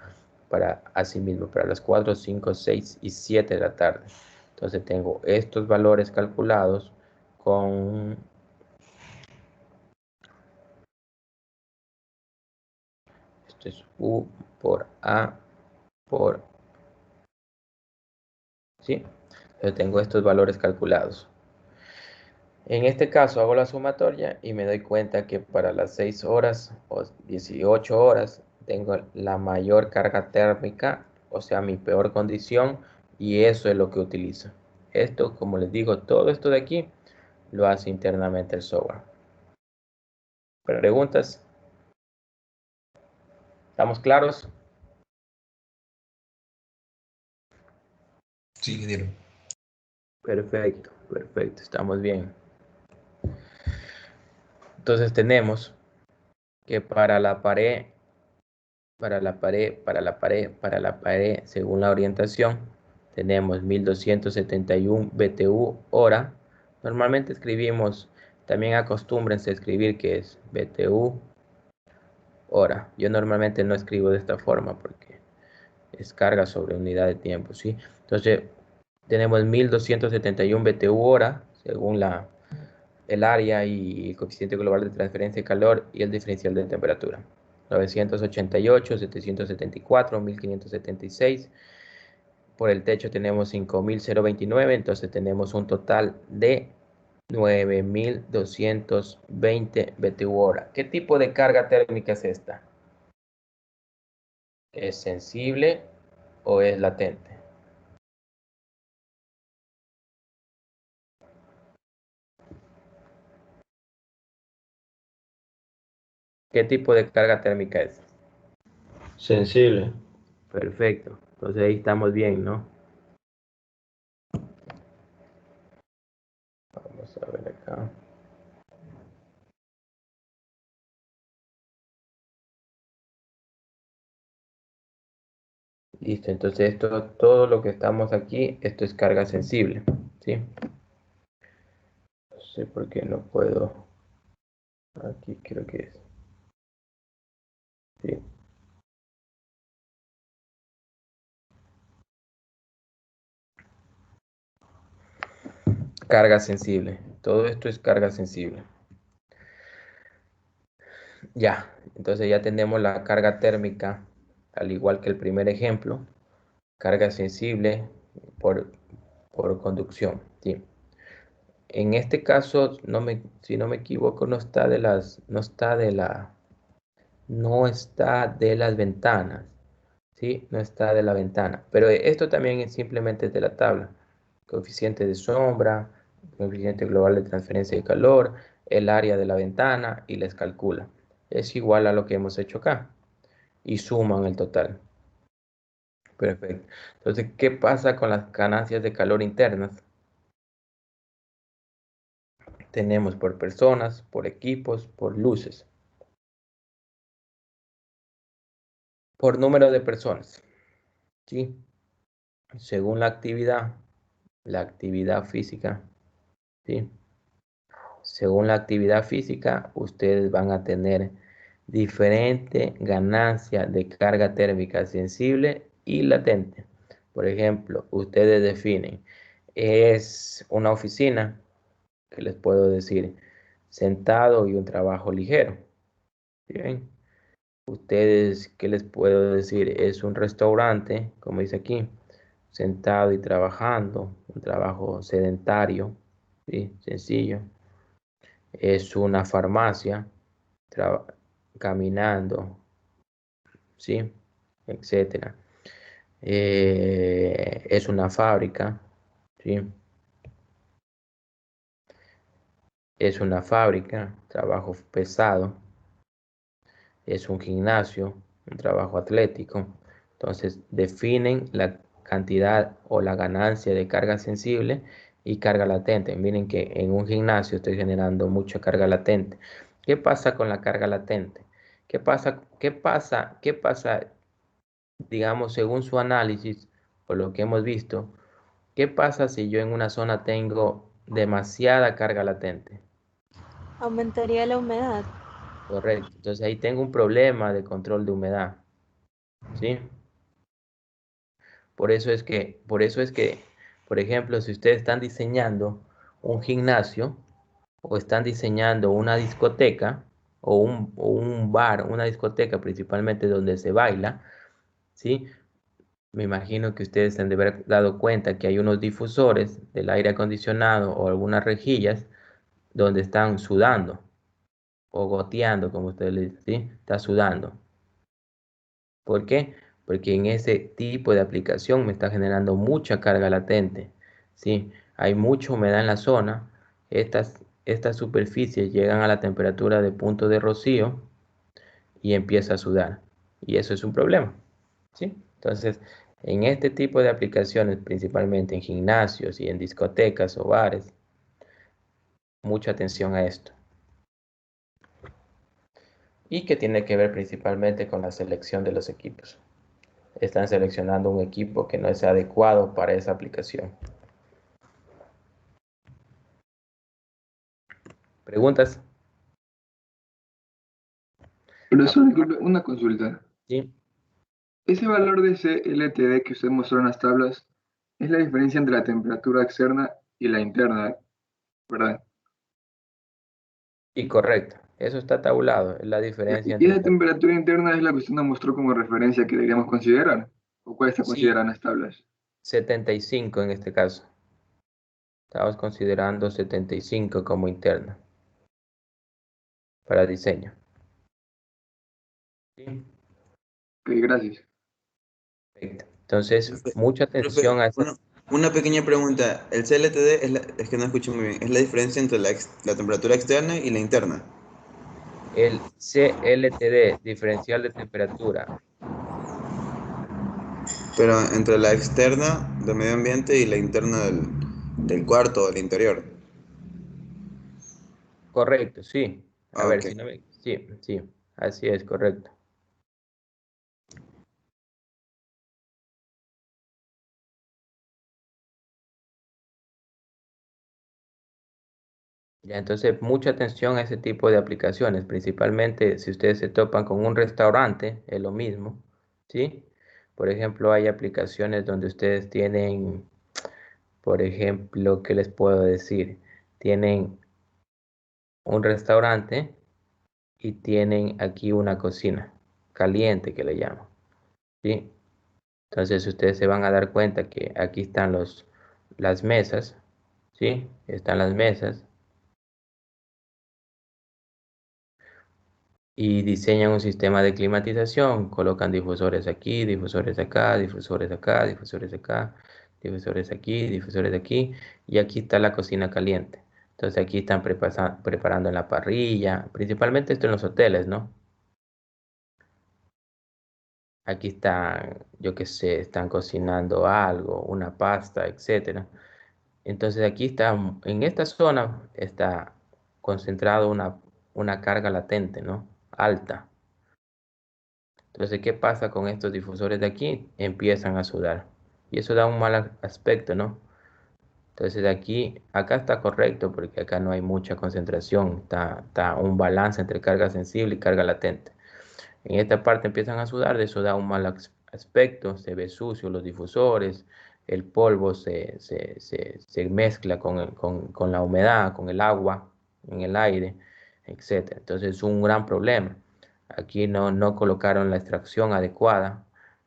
Speaker 1: para asimismo para las 4, 5, 6 y 7 de la tarde. Entonces tengo estos valores calculados con esto es U por A por, ¿sí? Yo tengo estos valores calculados. En este caso hago la sumatoria y me doy cuenta que para las 6 horas o 18 horas tengo la mayor carga térmica, o sea, mi peor condición, y eso es lo que utilizo. Esto, como les digo, todo esto de aquí lo hace internamente el software. ¿Preguntas? ¿Estamos claros?
Speaker 3: Sí, ingeniero.
Speaker 1: Perfecto, perfecto, estamos bien. Entonces tenemos que para la pared, según la orientación, tenemos 1271 BTU hora. Normalmente escribimos, también acostúmbrense a escribir que es BTU hora. Yo normalmente no escribo de esta forma porque es carga sobre unidad de tiempo, ¿sí? Entonces, tenemos 1271 BTU hora, según el área y el coeficiente global de transferencia de calor y el diferencial de temperatura. 988, 774, 1576. Por el techo tenemos 5029, entonces tenemos un total de 9.220 BTU/hora. ¿Qué tipo de carga térmica es esta? ¿Es sensible o es latente? ¿Qué tipo de carga térmica es?
Speaker 5: Sensible.
Speaker 1: Perfecto. Entonces ahí estamos bien, ¿no? Vamos a ver acá. Listo, entonces esto, todo lo que estamos aquí, esto es carga sensible, ¿sí? No sé por qué no puedo. Aquí creo que es. Sí. Carga sensible. Todo esto es carga sensible. Ya, entonces ya tenemos la carga térmica, al igual que el primer ejemplo, carga sensible por, por conducción, ¿sí? En este caso, si no me equivoco, no está de las ventanas, ¿sí? No está de la ventana, pero esto también es simplemente de la tabla. Coeficiente de sombra, coeficiente global de transferencia de calor, el área de la ventana y les calcula. Es igual a lo que hemos hecho acá y suman el total. Perfecto. Entonces, ¿qué pasa con las ganancias de calor internas? Tenemos por personas, por equipos, por luces. Por número de personas, ¿sí? Según la actividad física, ¿sí? Según la actividad física, ustedes van a tener diferente ganancia de carga térmica sensible y latente. Por ejemplo, ustedes definen, es una oficina, que les puedo decir, sentado y un trabajo ligero. Bien. Ustedes, ¿qué les puedo decir? Es un restaurante, como dice aquí, sentado y trabajando, un trabajo sedentario, ¿sí? Sencillo. Es una farmacia, caminando, ¿sí? Etcétera. Es una fábrica, ¿sí? Es una fábrica, trabajo pesado. Es un gimnasio, un trabajo atlético. Entonces definen la cantidad o la ganancia de carga sensible y carga latente. Miren que en un gimnasio estoy generando mucha carga latente. ¿Qué pasa con la carga latente? ¿Qué pasa, digamos, según su análisis, por lo que hemos visto, qué pasa si yo en una zona tengo demasiada carga latente?
Speaker 4: Aumentaría la humedad.
Speaker 1: Correcto. Entonces ahí tengo un problema de control de humedad, ¿sí? Por eso es que, por ejemplo, si ustedes están diseñando un gimnasio o están diseñando una discoteca o un bar, una discoteca principalmente donde se baila, ¿sí? Me imagino que ustedes han de haber dado cuenta que hay unos difusores del aire acondicionado o algunas rejillas donde están sudando o goteando, como ustedes le dicen, ¿sí? Está sudando. ¿Por qué? Porque en ese tipo de aplicación me está generando mucha carga latente, ¿sí? Hay mucha humedad en la zona. Estas superficies llegan a la temperatura de punto de rocío y empieza a sudar. Y eso es un problema, ¿sí? Entonces, en este tipo de aplicaciones, principalmente en gimnasios y en discotecas o bares, mucha atención a esto. Y que tiene que ver principalmente con la selección de los equipos. Están seleccionando un equipo que no es adecuado para esa aplicación. ¿Preguntas?
Speaker 6: Profesor, disculpe, una consulta.
Speaker 1: Sí,
Speaker 6: Ese valor de CLTD que usted mostró en las tablas es la diferencia entre la temperatura externa y la interna, ¿verdad?
Speaker 1: y correcto. Eso está tabulado. Es la diferencia
Speaker 6: ¿Y
Speaker 1: entre...
Speaker 6: esa temperatura interna es la que usted nos mostró como referencia que deberíamos considerar? ¿O cuál está
Speaker 1: Sí,
Speaker 6: considerando en las tablas?
Speaker 1: 75 en este caso. Estamos considerando 75 como interna para diseño. ¿Sí?
Speaker 6: Ok, gracias.
Speaker 1: Perfecto. Entonces,
Speaker 3: Profe,
Speaker 1: mucha atención a esta.
Speaker 3: una pequeña pregunta. El CLTD es que no escucho muy bien. Es la diferencia entre la temperatura externa y la interna.
Speaker 1: El CLTD, diferencial de temperatura.
Speaker 3: Pero entre la externa del medio ambiente y la interna del cuarto o del interior.
Speaker 1: Correcto, sí. A
Speaker 3: Ah,
Speaker 1: ver,
Speaker 3: ok.
Speaker 1: si no me... Sí, sí, así es, correcto. Ya, entonces, mucha atención a ese tipo de aplicaciones, principalmente si ustedes se topan con un restaurante, es lo mismo, ¿sí? Por ejemplo, hay aplicaciones donde ustedes tienen, por ejemplo, ¿qué les puedo decir? Tienen un restaurante y tienen aquí una cocina caliente que le llaman, ¿sí? Entonces ustedes se van a dar cuenta que aquí están las mesas, ¿sí? Están las mesas y diseñan un sistema de climatización, colocan difusores aquí, difusores acá, difusores acá, difusores acá, difusores aquí, difusores aquí, y aquí está la cocina caliente. Entonces aquí están preparando en la parrilla, principalmente esto en los hoteles, ¿no? Aquí están, yo qué sé, están cocinando algo, una pasta, etcétera. Entonces aquí está, en esta zona está concentrado una carga latente, ¿no? Alta. Entonces, ¿qué pasa con estos difusores de aquí? Empiezan a sudar. Y eso da un mal aspecto, ¿no? Entonces, de aquí, acá está correcto porque acá no hay mucha concentración. Está un balance entre carga sensible y carga latente. En esta parte empiezan a sudar, de eso da un mal aspecto. Se ve sucio los difusores, el polvo se mezcla con la humedad, con el agua en el aire, etc. Entonces, es un gran problema. Aquí no colocaron la extracción adecuada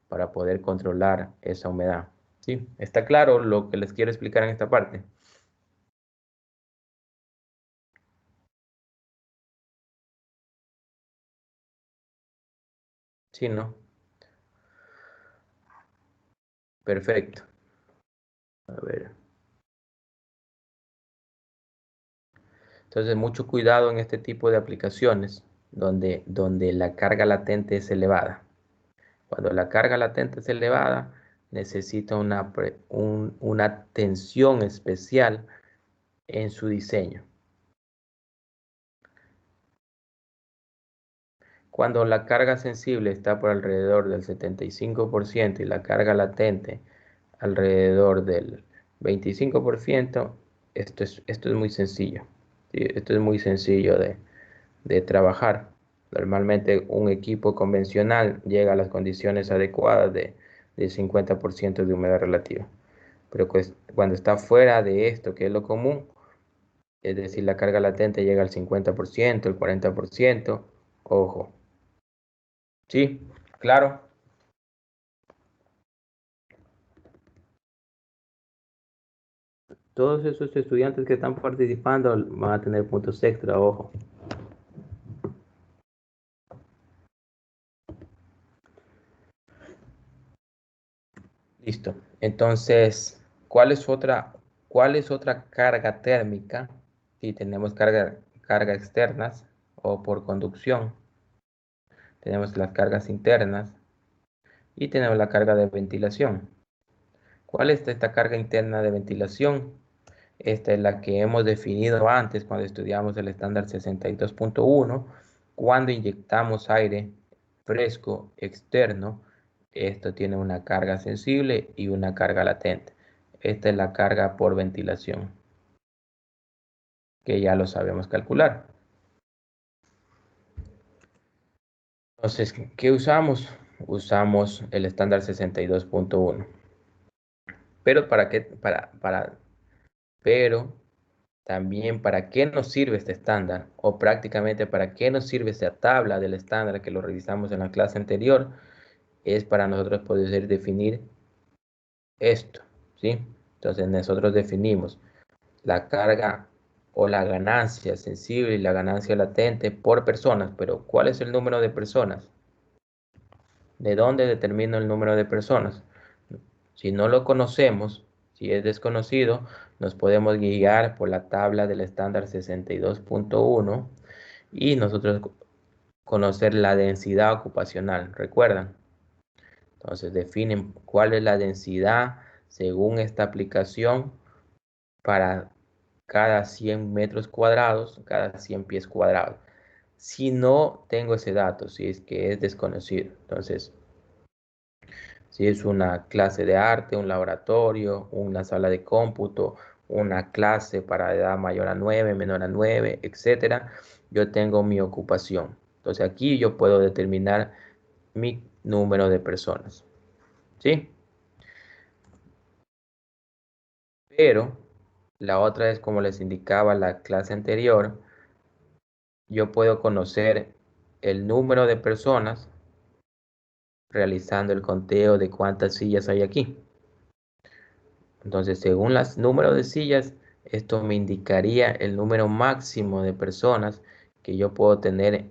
Speaker 1: para poder controlar esa humedad. ¿Sí? ¿Está claro lo que les quiero explicar en esta parte? Sí, ¿no? Perfecto. A ver. Entonces, mucho cuidado en este tipo de aplicaciones donde la carga latente es elevada. Cuando la carga latente es elevada, necesita una atención especial en su diseño. Cuando la carga sensible está por alrededor del 75% y la carga latente alrededor del 25%, esto es muy sencillo. ¿Sí? Esto es muy sencillo de trabajar. Normalmente un equipo convencional llega a las condiciones adecuadas de 50% de humedad relativa. Pero pues, cuando está fuera de esto, que es lo común, es decir, la carga latente llega al 50%, el 40%, ojo. Sí, claro. Todos esos estudiantes que están participando van a tener puntos extra, ojo. Listo. Entonces, cuál es otra carga térmica? Si tenemos carga externas o por conducción, tenemos las cargas internas y tenemos la carga de ventilación. ¿Cuál es esta carga interna de ventilación? Esta es la que hemos definido antes cuando estudiamos el estándar 62.1, cuando inyectamos aire fresco externo. Esto tiene una carga sensible y una carga latente. Esta es la carga por ventilación, que ya lo sabemos calcular. Entonces, ¿qué usamos? Usamos el estándar 62.1. Pero ¿para qué? Pero también para qué nos sirve este estándar o prácticamente para qué nos sirve esta tabla del estándar que lo revisamos en la clase anterior, es para nosotros poder definir esto, ¿sí? Entonces nosotros definimos la carga o la ganancia sensible y la ganancia latente por personas, pero ¿cuál es el número de personas? ¿De dónde determino el número de personas? Si no lo conocemos, si es desconocido, nos podemos guiar por la tabla del estándar 62.1 y nosotros conocer la densidad ocupacional, ¿recuerdan? Entonces definen cuál es la densidad según esta aplicación para cada 100 metros cuadrados, cada 100 pies cuadrados. Si no tengo ese dato, si es que es desconocido, entonces si es una clase de arte, un laboratorio, una sala de cómputo, una clase para edad mayor a 9, menor a 9, etcétera, yo tengo mi ocupación. Entonces aquí yo puedo determinar mi número de personas. ¿Sí? Pero la otra es, como les indicaba la clase anterior, yo puedo conocer el número de personas realizando el conteo de cuántas sillas hay aquí. Entonces, según el número de sillas, esto me indicaría el número máximo de personas que yo puedo tener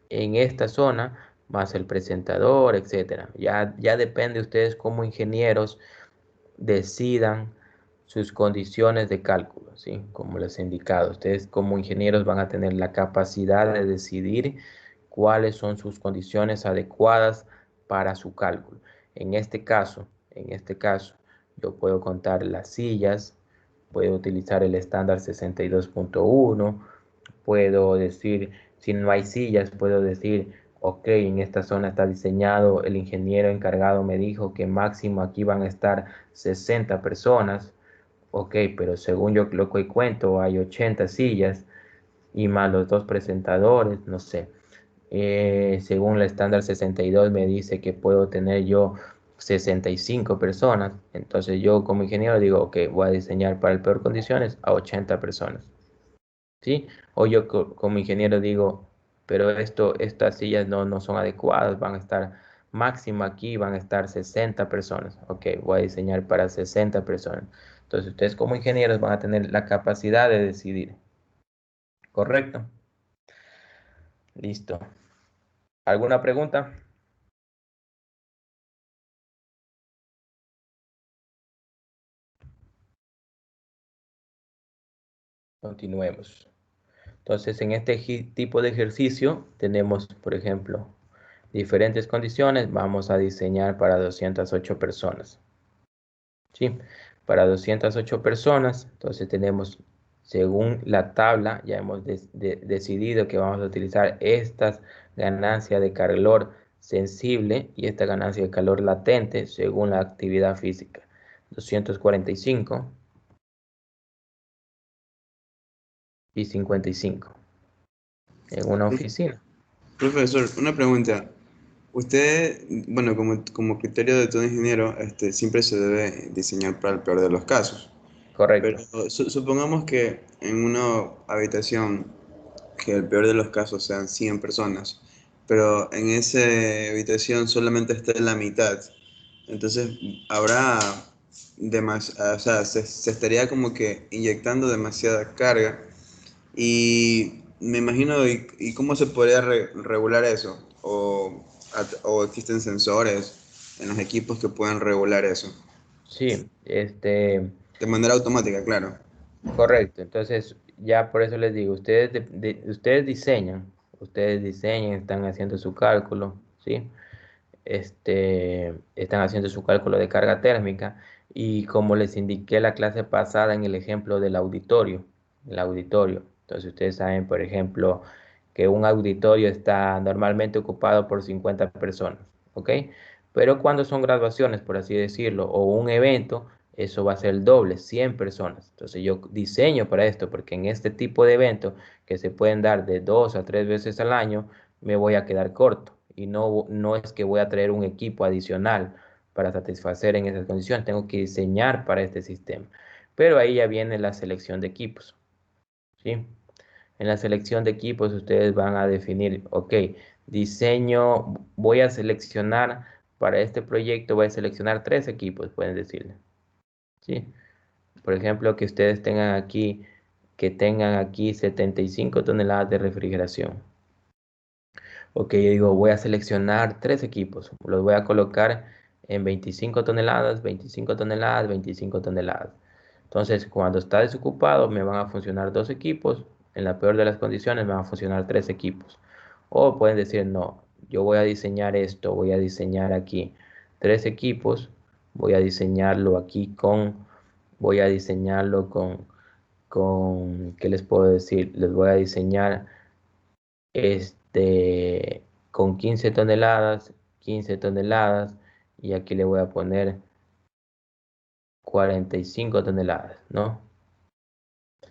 Speaker 1: en esta zona, más el presentador, etcétera. Ya depende de ustedes como ingenieros decidan sus condiciones de cálculo, ¿sí? Como les he indicado, ustedes como ingenieros van a tener la capacidad de decidir cuáles son sus condiciones adecuadas para su cálculo. En este caso, yo puedo contar las sillas, puedo utilizar el estándar 62.1, puedo decir, si no hay sillas, puedo decir, ok, en esta zona está diseñado, el ingeniero encargado me dijo que máximo aquí van a estar 60 personas, ok, pero según yo lo que cuento hay 80 sillas y más los dos presentadores, no sé. Según el estándar 62 me dice que puedo tener yo 65 personas, entonces yo como ingeniero digo, ok, voy a diseñar para el peor condiciones a 80 personas. ¿Sí? O yo como ingeniero digo, pero estas sillas no son adecuadas, van a estar máximo aquí, van a estar 60 personas. Ok, voy a diseñar para 60 personas. Entonces ustedes como ingenieros van a tener la capacidad de decidir. ¿Correcto? Listo. ¿Alguna pregunta? Continuemos. Entonces, en este tipo de ejercicio tenemos, por ejemplo, diferentes condiciones. Vamos a diseñar para 208 personas. ¿Sí? Para 208 personas, entonces tenemos, según la tabla, ya hemos decidido que vamos a utilizar estas ganancias de calor sensible y esta ganancia de calor latente según la actividad física. 245 y 55 en una oficina.
Speaker 3: Profesor, una pregunta. Usted, bueno, como criterio de todo ingeniero, siempre se debe diseñar para el peor de los casos. Pero
Speaker 1: Correcto.
Speaker 3: supongamos que en una habitación, que el peor de los casos sean 100 personas, pero en esa habitación solamente esté la mitad. Entonces habrá o sea, se estaría como que inyectando demasiada carga. Y me imagino, ¿y cómo se podría regular eso? ¿O existen sensores en los equipos que puedan regular eso?
Speaker 1: Sí,
Speaker 3: De manera automática, claro.
Speaker 1: correcto. Entonces, ya por eso les digo, ustedes diseñan, están haciendo su cálculo, ¿sí? Están haciendo su cálculo de carga térmica y como les indiqué la clase pasada en el ejemplo del auditorio, el auditorio. Entonces ustedes saben, por ejemplo, que un auditorio está normalmente ocupado por 50 personas, ¿ok? Pero cuando son graduaciones, por así decirlo, o un evento, eso va a ser el doble, 100 personas. Entonces yo diseño para esto, porque en este tipo de eventos que se pueden dar de 2 a 3 veces al año, me voy a quedar corto y no es que voy a traer un equipo adicional para satisfacer en esas condiciones, tengo que diseñar para este sistema. Pero ahí ya viene la selección de equipos, ¿sí? En la selección de equipos ustedes van a definir, ok, diseño, voy a seleccionar para este proyecto, voy a seleccionar 3 equipos, pueden decirle, ¿sí? Por ejemplo, que ustedes tengan aquí, 75 toneladas de refrigeración. Ok, yo digo, voy a seleccionar 3 equipos. Los voy a colocar en 25 toneladas, 25 toneladas, 25 toneladas. Entonces, cuando está desocupado, me van a funcionar 2 equipos. En la peor de las condiciones, me van a funcionar 3 equipos. O pueden decir, no, yo voy a diseñar esto, voy a diseñar aquí 3 equipos. Voy a diseñarlo aquí voy a diseñarlo ¿qué les puedo decir? Les voy a diseñar con 15 toneladas, 15 toneladas, y aquí le voy a poner 45 toneladas, ¿no?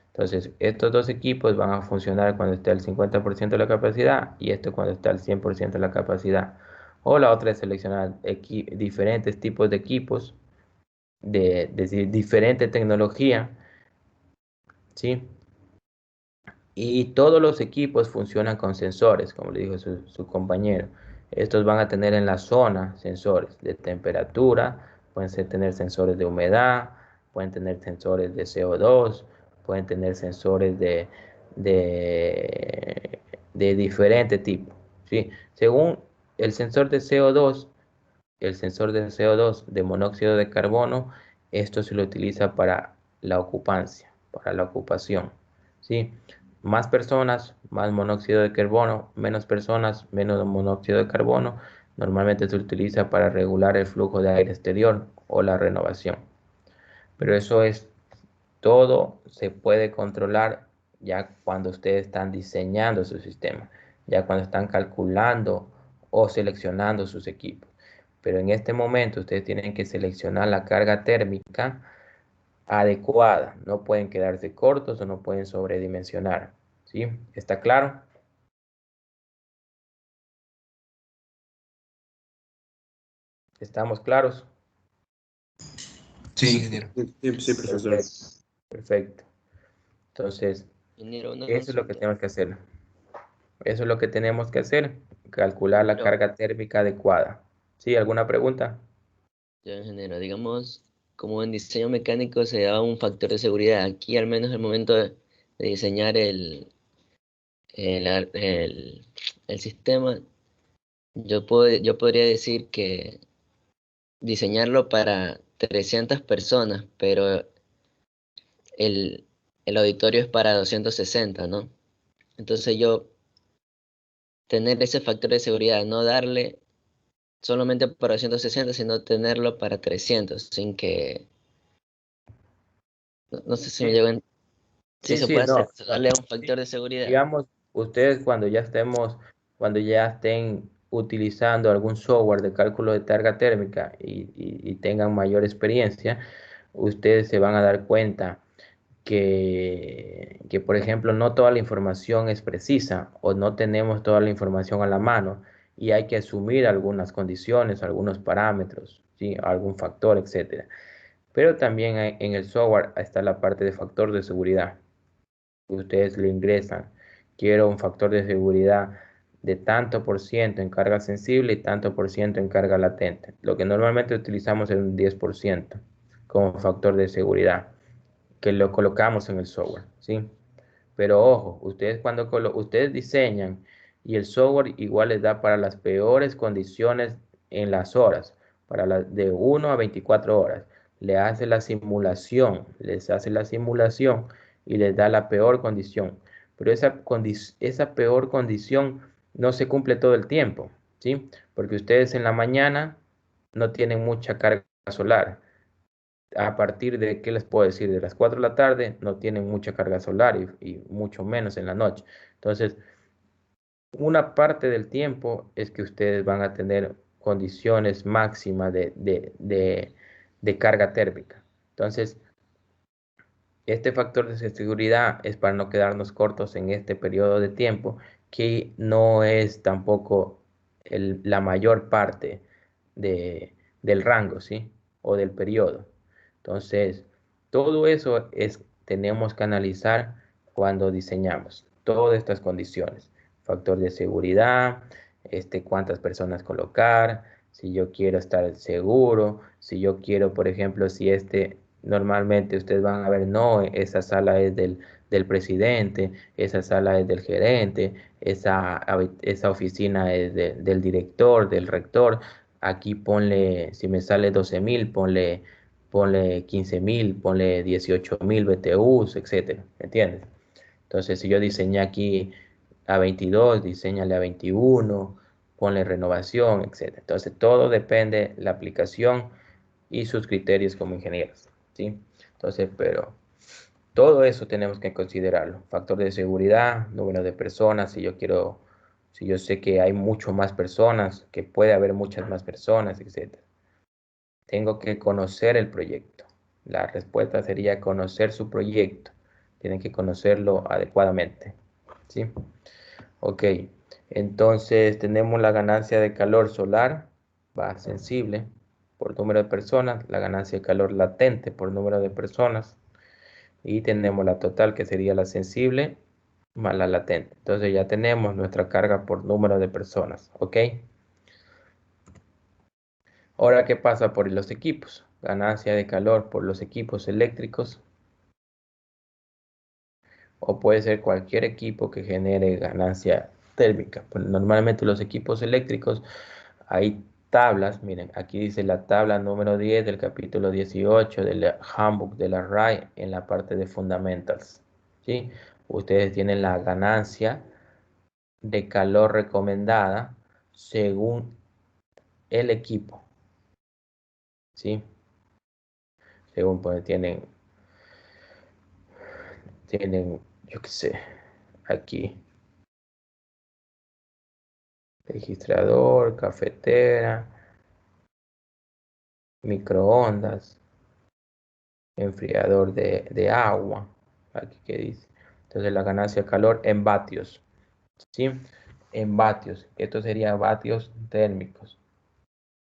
Speaker 1: Entonces, estos dos equipos van a funcionar cuando esté al 50% de la capacidad y esto cuando esté al 100% de la capacidad. O la otra es seleccionar diferentes tipos de equipos de diferente tecnología, ¿sí? Y todos los equipos funcionan con sensores, como le dijo su compañero. Estos van a tener en la zona sensores de temperatura, pueden tener sensores de humedad, pueden tener sensores de CO2, pueden tener sensores de, de diferente tipo, ¿sí? Según el sensor de CO2, el sensor de CO2 de monóxido de carbono, esto se lo utiliza para la ocupancia, para la ocupación, ¿sí? Más personas, más monóxido de carbono; menos personas, menos monóxido de carbono. Normalmente se utiliza para regular el flujo de aire exterior o la renovación. Pero eso es todo, se puede controlar ya cuando ustedes están diseñando su sistema, ya cuando están calculando o seleccionando sus equipos. Pero en este momento ustedes tienen que seleccionar la carga térmica adecuada. No pueden quedarse cortos o no pueden sobredimensionar. ¿Sí? ¿Está claro? ¿Estamos claros?
Speaker 7: Sí, ingeniero.
Speaker 3: Sí, profesor.
Speaker 1: Perfecto. Perfecto. Entonces,
Speaker 8: Ingeniero, una
Speaker 1: eso es lo que
Speaker 8: consulta.
Speaker 1: tenemos que hacer. Eso es lo que tenemos que hacer. Calcular la
Speaker 8: Ingeniero,
Speaker 1: carga térmica adecuada. ¿Sí? ¿Alguna pregunta?
Speaker 8: ya, ingeniero, digamos, como en diseño mecánico se da un factor de seguridad. Aquí, al menos, el momento de diseñar el, ar- el, el sistema, yo podría decir que diseñarlo para 300 personas, pero el, el auditorio es para 260, ¿no? Entonces yo tener ese factor de seguridad, no darle solamente para 260, sino tenerlo para 300, sin que, no sé si me
Speaker 1: Sí,
Speaker 8: llegó si
Speaker 1: sí,
Speaker 8: se
Speaker 1: sí,
Speaker 8: puede
Speaker 1: no.
Speaker 8: hacer, darle un
Speaker 1: Sí.
Speaker 8: factor de seguridad.
Speaker 1: Digamos, ustedes cuando ya estén utilizando algún software de cálculo de carga térmica y tengan mayor experiencia, ustedes se van a dar cuenta por ejemplo, no toda la información es precisa o no tenemos toda la información a la mano y hay que asumir algunas condiciones, algunos parámetros, ¿sí? Algún factor, etcétera. Pero también en el software está la parte de factor de seguridad. Ustedes le ingresan, quiero un factor de seguridad de tanto por ciento en carga sensible y tanto por ciento en carga latente. Lo que normalmente utilizamos es un 10% como factor de seguridad que lo colocamos en el software, ¿sí? Pero ojo, ustedes ustedes diseñan y el software igual les da para las peores condiciones en las horas, para las de 1 a 24 horas. Les hace la simulación y les da la peor condición. Pero esa peor condición no se cumple todo el tiempo, ¿sí? Porque ustedes en la mañana no tienen mucha carga solar. A partir de, ¿qué les puedo decir? De las 4 de la tarde no tienen mucha carga solar y mucho menos en la noche. Entonces, una parte del tiempo es que ustedes van a tener condiciones máximas de carga térmica. Entonces, este factor de seguridad es para no quedarnos cortos en este periodo de tiempo, que no es tampoco la mayor parte del rango, ¿sí? O del periodo. Entonces, todo eso tenemos que analizar cuando diseñamos todas estas condiciones. Factor de seguridad, cuántas personas colocar, si yo quiero estar seguro, si yo quiero, por ejemplo, si normalmente ustedes van a ver, no, esa sala es del presidente, esa sala es del gerente, esa oficina es del director, del rector. Aquí ponle, si me sale 12.000, ponle 15.000, ponle 18.000 BTUs, etcétera, ¿entiendes? Entonces, si yo diseñé aquí a 22, diseñale a 21, ponle renovación, etcétera. Entonces, todo depende de la aplicación y sus criterios como ingenieros, ¿sí? Entonces, pero todo eso tenemos que considerarlo. Factor de seguridad, número de personas, si yo sé que hay mucho más personas, que puede haber muchas más personas, etcétera. Tengo que conocer el proyecto. La respuesta sería conocer su proyecto. Tienen que conocerlo adecuadamente, ¿sí? Ok, entonces tenemos la ganancia de calor solar, va sensible por número de personas, la ganancia de calor latente por número de personas, y tenemos la total, que sería la sensible más la latente. Entonces ya tenemos nuestra carga por número de personas, ¿ok? Ahora, ¿qué pasa por los equipos? Ganancia de calor por los equipos eléctricos, o puede ser cualquier equipo que genere ganancia térmica. Pues normalmente los equipos eléctricos, hay tablas, miren, aquí dice la tabla número 10 del capítulo 18 del Handbook de la RAE en la parte de Fundamentals, ¿sí? Ustedes tienen la ganancia de calor recomendada según el equipo, ¿sí? Según pues tienen, yo qué sé, aquí, registrador, cafetera, microondas, enfriador de agua, aquí que dice. Entonces la ganancia de calor en vatios, ¿sí? En vatios, esto sería vatios térmicos.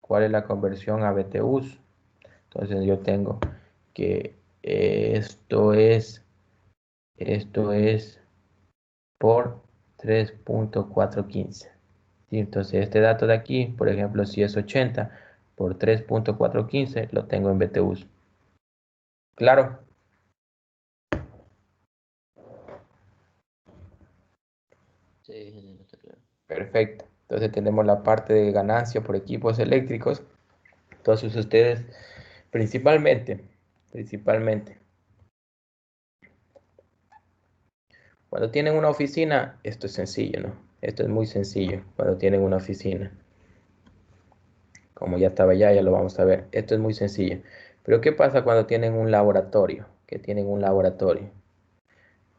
Speaker 1: ¿Cuál es la conversión a BTUs? Entonces yo tengo que esto es por 3.415. ¿Sí? Entonces este dato de aquí, por ejemplo, si es 80 por 3.415, lo tengo en BTUs. ¿Claro?
Speaker 8: Sí, ingeniero, está claro.
Speaker 1: Perfecto. Entonces tenemos la parte de ganancia por equipos eléctricos. Entonces ustedes principalmente, cuando tienen una oficina, esto es sencillo, ¿no? Esto es muy sencillo cuando tienen una oficina. Como ya estaba ya lo vamos a ver. Esto es muy sencillo. Pero ¿qué pasa cuando tienen un laboratorio? Que tienen un laboratorio.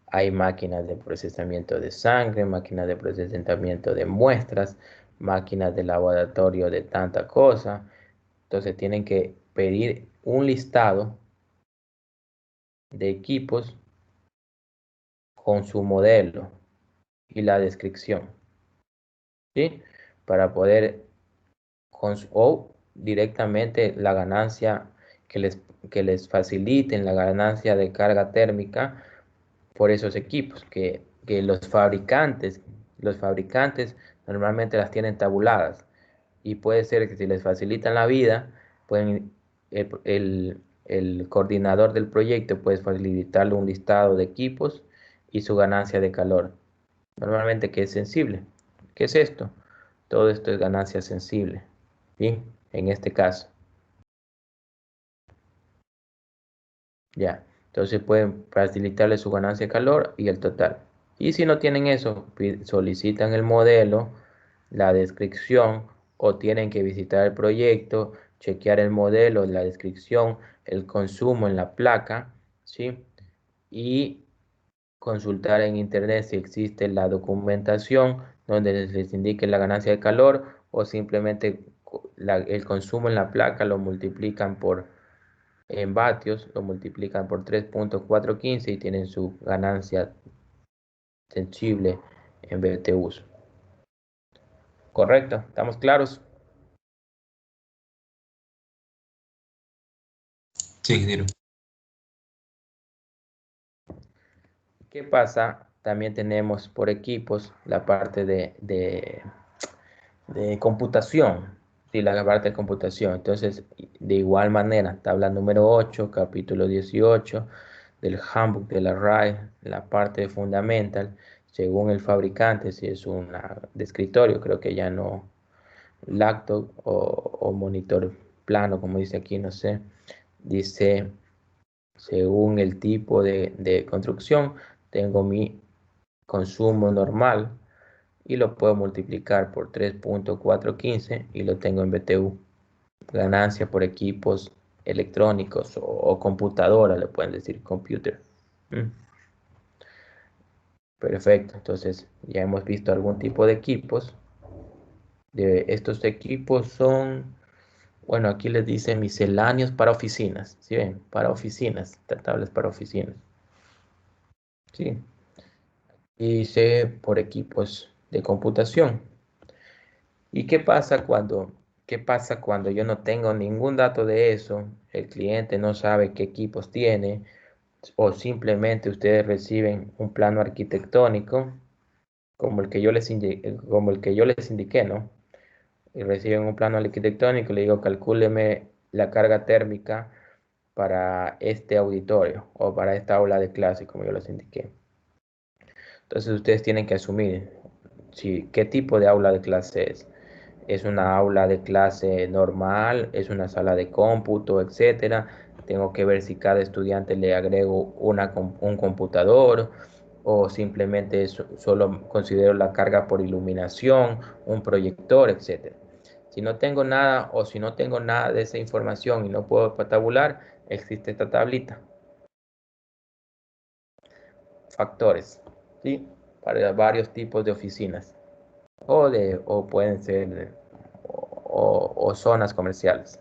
Speaker 1: Hay máquinas de procesamiento de sangre, máquinas de procesamiento de muestras, máquinas de laboratorio de tanta cosa. Entonces tienen que pedir un listado de equipos con su modelo y la descripción, ¿sí? Para poder, o directamente la ganancia que les faciliten la ganancia de carga térmica por esos equipos, que los fabricantes normalmente las tienen tabuladas, y puede ser que si les facilitan la vida, pueden, el coordinador del proyecto puede facilitarle un listado de equipos y su ganancia de calor. Normalmente, que es sensible. ¿Qué es esto? Todo esto es ganancia sensible, ¿sí? En este caso, ya. Entonces pueden facilitarle su ganancia de calor y el total. Y si no tienen eso, solicitan el modelo, la descripción, o tienen que visitar el proyecto, chequear el modelo, la descripción, el consumo en la placa, ¿sí? Y consultar en internet si existe la documentación donde les indique la ganancia de calor, o simplemente el consumo en la placa lo multiplican en vatios, lo multiplican por 3.415 y tienen su ganancia sensible en BTUs. ¿Correcto? ¿Estamos claros?
Speaker 7: Sí, ingeniero.
Speaker 1: ¿Qué pasa? También tenemos por equipos la parte de computación, Sí, la parte de computación. Entonces, de igual manera, tabla número 8, capítulo 18 del Handbook de la RAI, la parte de Fundamental, según el fabricante, si es una de escritorio, creo que ya no, laptop o monitor plano, como dice aquí, no sé, dice, según el tipo de construcción, tengo mi consumo normal y lo puedo multiplicar por 3.415 y lo tengo en BTU. Ganancia por equipos electrónicos o computadora, le pueden decir computer. Perfecto, entonces ya hemos visto algún tipo de equipos. De estos equipos son, bueno, aquí les dice misceláneos para oficinas. ¿Sí ven? Para oficinas, tratables para oficinas. Sí. Y dice por equipos de computación. ¿Y qué pasa cuando yo no tengo ningún dato de eso? El cliente no sabe qué equipos tiene o simplemente ustedes reciben un plano arquitectónico como el que yo les indiqué, ¿no? Y reciben un plano arquitectónico y le digo, calcúleme la carga térmica para este auditorio o para esta aula de clase, como yo les indiqué. Entonces ustedes tienen que asumir qué tipo de aula de clase es. ¿Es una aula de clase normal? ¿Es una sala de cómputo, etcétera? Tengo que ver si cada estudiante le agrego un computador o simplemente solo considero la carga por iluminación, un proyector, etcétera. Si no tengo nada o si no tengo nada de esa información y no puedo tabular, existe esta tablita. Factores, ¿sí? Para varios tipos de oficinas o pueden ser o zonas comerciales,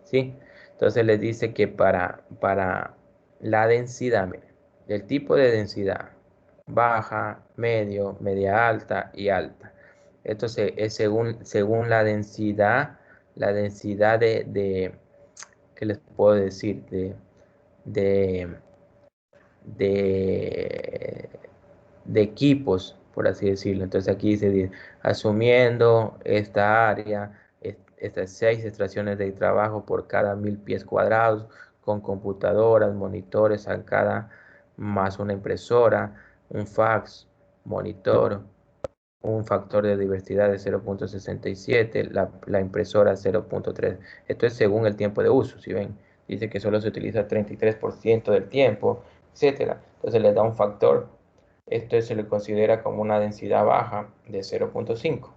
Speaker 1: ¿sí? Entonces les dice que para la densidad, miren, el tipo de densidad baja, medio, media alta y alta. Esto es según la densidad ¿qué les puedo decir? De, de, de equipos, por así decirlo. Entonces aquí dice, asumiendo esta área, estas 6 estaciones de trabajo por cada 1000 pies cuadrados, con computadoras, monitores a cada, más una impresora, un fax, monitor, un factor de diversidad de 0.67, la impresora 0.3. Esto es según el tiempo de uso, si ven, dice que solo se utiliza 33% del tiempo, etcétera. Entonces le da un factor. Esto se le considera como una densidad baja de 0.5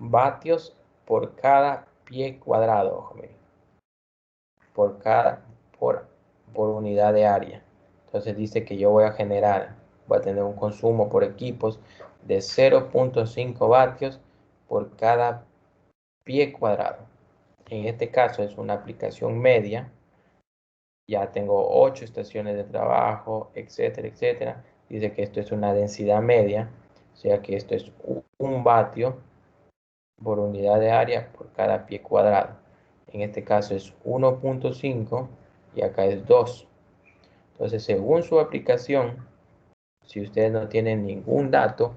Speaker 1: vatios por cada pie cuadrado, ojo, miren, por cada por, por unidad de área. Entonces dice que yo voy a tener un consumo por equipos de 0.5 vatios por cada pie cuadrado. En este caso es una aplicación media. Ya tengo 8 estaciones de trabajo, etcétera, etcétera. Dice que esto es una densidad media, o sea que esto es un vatio por unidad de área por cada pie cuadrado. En este caso es 1.5 y acá es 2. Entonces, según su aplicación, si ustedes no tienen ningún dato,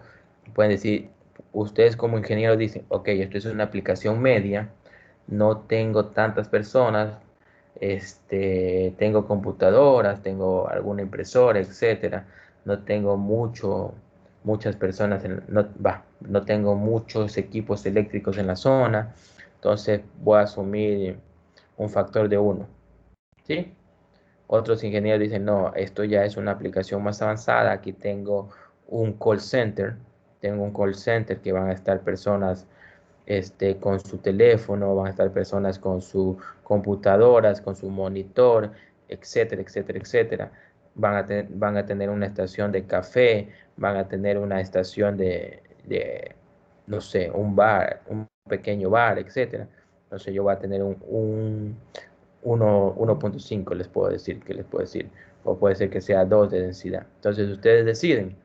Speaker 1: pueden decir, ustedes como ingenieros dicen, ok, esto es una aplicación media, no tengo tantas personas, tengo computadoras, tengo alguna impresora, etcétera, no tengo muchas personas, no tengo muchos equipos eléctricos en la zona, entonces voy a asumir un factor de 1, ¿sí? Otros ingenieros dicen, no, esto ya es una aplicación más avanzada. Aquí un call center. Tengo un call center que van a estar personas con su teléfono, van a estar personas con sus computadoras, con su monitor, etcétera, etcétera, etcétera. Van a tener una estación de café, van a tener una estación no sé, un bar, un pequeño bar, etcétera. Entonces yo voy a tener un 1.5 les puedo decir, o puede ser que sea 2 de densidad. Entonces ustedes deciden.